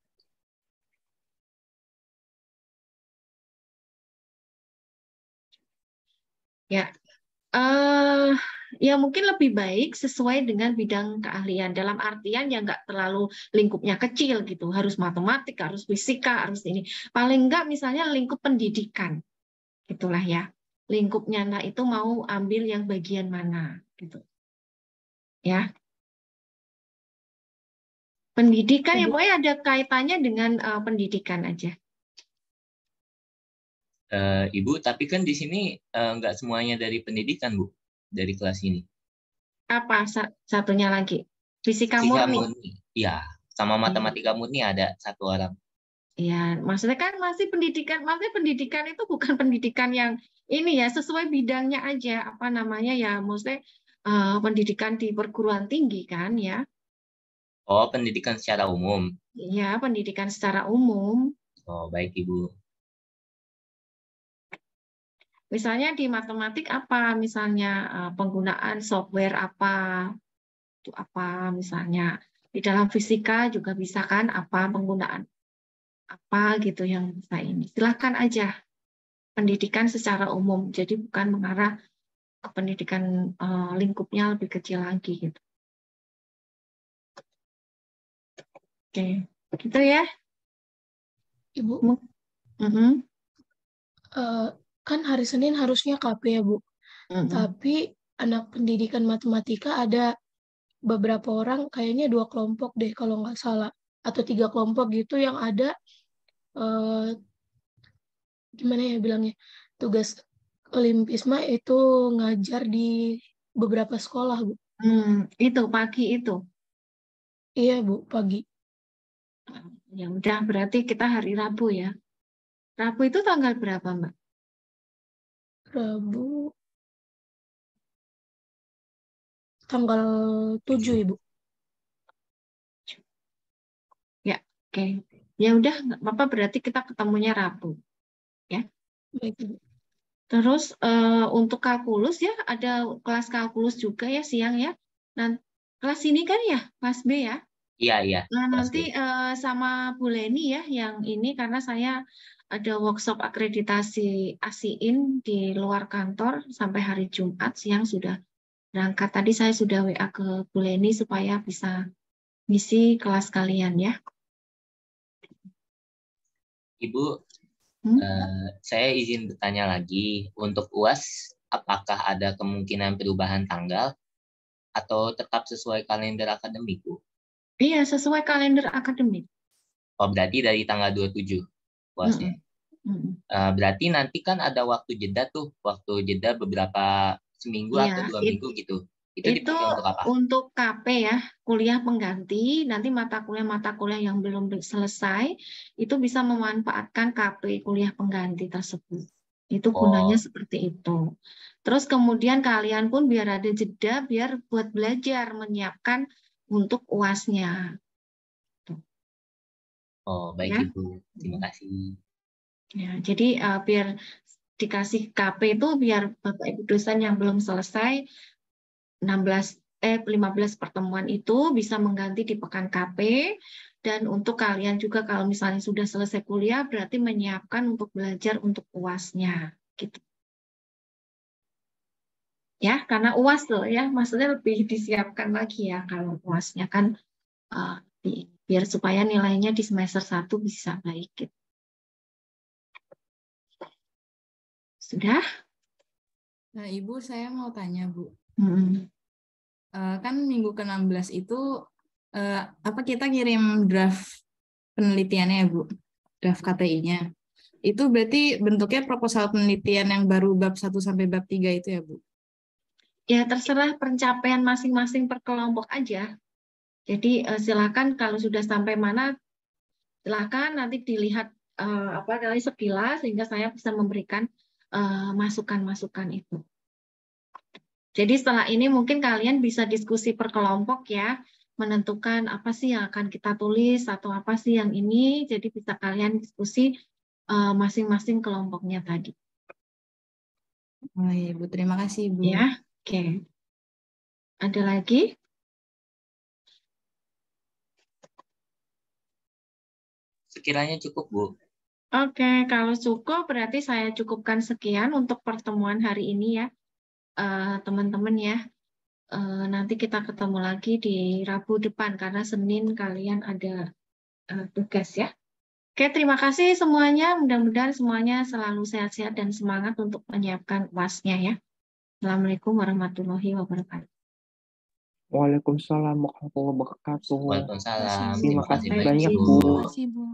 Ya, ya mungkin lebih baik sesuai dengan bidang keahlian. Dalam artian ya nggak terlalu lingkupnya kecil gitu. Harus matematik, harus fisika, harus ini. Paling nggak misalnya lingkup pendidikan. Itulah ya. Lingkupnya nah itu mau ambil yang bagian mana gitu. Ya. Pendidikan ya pokoknya ada kaitannya dengan pendidikan aja. Ibu, tapi kan di sini nggak semuanya dari pendidikan, Bu, dari kelas ini. Apa satunya lagi? Fisika murni. Ya, sama matematika murni ada 1 orang. Ya, maksudnya kan masih pendidikan, maksudnya pendidikan itu bukan pendidikan yang ini ya, sesuai bidangnya aja, apa namanya ya, maksudnya pendidikan di perguruan tinggi kan ya. Oh, pendidikan secara umum. Ya, pendidikan secara umum. Oh, baik Ibu. Misalnya di matematik apa, misalnya penggunaan software apa, itu apa misalnya. Di dalam fisika juga bisa kan, apa penggunaan apa gitu yang bisa ini. Silahkan aja. Pendidikan secara umum, jadi bukan mengarah ke pendidikan lingkupnya lebih kecil lagi gitu. Oke, gitu ya. Ibu, kan hari Senin harusnya KP ya, Bu. Tapi anak pendidikan matematika ada beberapa orang, kayaknya 2 kelompok deh kalau nggak salah. Atau 3 kelompok gitu yang ada, gimana ya bilangnya, tugas Olimpisma itu ngajar di beberapa sekolah, Bu. Itu pagi itu. Iya, Bu, pagi. Ya udah, berarti kita hari Rabu ya. Rabu itu tanggal berapa, Mbak? Rabu tanggal 7, Ibu. Ya, oke. Ya udah, nggak apa-apa, berarti kita ketemunya Rabu. Ya. Baik, Ibu. Terus untuk kalkulus ya, ada kelas kalkulus juga ya siang ya. Nah, kelas ini kan ya, kelas B ya. Iya. Nah, nanti sama Bu Leni ya yang ini, karena saya ada workshop akreditasi ASIIN di luar kantor sampai hari Jumat siang sudah berangkat. Tadi saya sudah WA ke Bu Leni supaya bisa ngisi kelas kalian ya. Ibu, saya izin bertanya lagi, untuk UAS apakah ada kemungkinan perubahan tanggal atau tetap sesuai kalender akademik, Bu? Iya, sesuai kalender akademik. Oh, berarti dari tanggal 27 UASnya. Berarti nanti kan ada waktu jeda tuh, waktu jeda beberapa seminggu atau 2 minggu gitu. Itu dipakai untuk apa? Untuk KP ya, kuliah pengganti, nanti mata kuliah yang belum selesai, itu bisa memanfaatkan KP kuliah pengganti tersebut. Itu gunanya seperti itu. Terus kemudian kalian pun biar ada jeda, biar buat belajar, menyiapkan untuk UAS-nya. Oh, baik ya. Ibu. Terima kasih. Ya, jadi biar dikasih KP itu biar Bapak Ibu dosen yang belum selesai 15 pertemuan itu bisa mengganti di pekan KP, dan untuk kalian juga kalau misalnya sudah selesai kuliah berarti menyiapkan untuk belajar untuk UAS-nya gitu. Ya, karena UAS loh ya, maksudnya lebih disiapkan lagi ya kalau UAS-nya kan biar supaya nilainya di semester 1 bisa baik gitu. Sudah? Nah, Ibu, saya mau tanya, Bu. Kan minggu ke-16 itu kita kirim draft penelitiannya ya, Bu? Draft KTI-nya. Itu berarti bentuknya proposal penelitian yang baru bab 1 sampai bab 3 itu ya, Bu? Ya, terserah pencapaian masing-masing per kelompok aja. Jadi silakan kalau sudah sampai mana, silakan nanti dilihat sekilas sehingga saya bisa memberikan masukan-masukan itu. Jadi setelah ini mungkin kalian bisa diskusi per kelompok ya, menentukan apa sih yang akan kita tulis atau apa sih yang ini. Jadi bisa kalian diskusi masing-masing kelompoknya tadi. Oh iya, Bu. Terima kasih, Bu. Ya, oke. Ada lagi? Sekiranya cukup, Bu. Oke, kalau cukup berarti saya cukupkan sekian untuk pertemuan hari ini ya, teman-teman ya. Nanti kita ketemu lagi di Rabu depan karena Senin kalian ada tugas ya. Oke, terima kasih semuanya. Mudah-mudahan semuanya selalu sehat-sehat dan semangat untuk menyiapkan UAS-nya ya. Assalamualaikum warahmatullahi wabarakatuh. Waalaikumsalam warahmatullahi wabarakatuh. Waalaikumsalam. Terima kasih banyak, banyak, Bu. Bu. Terima kasih, Bu.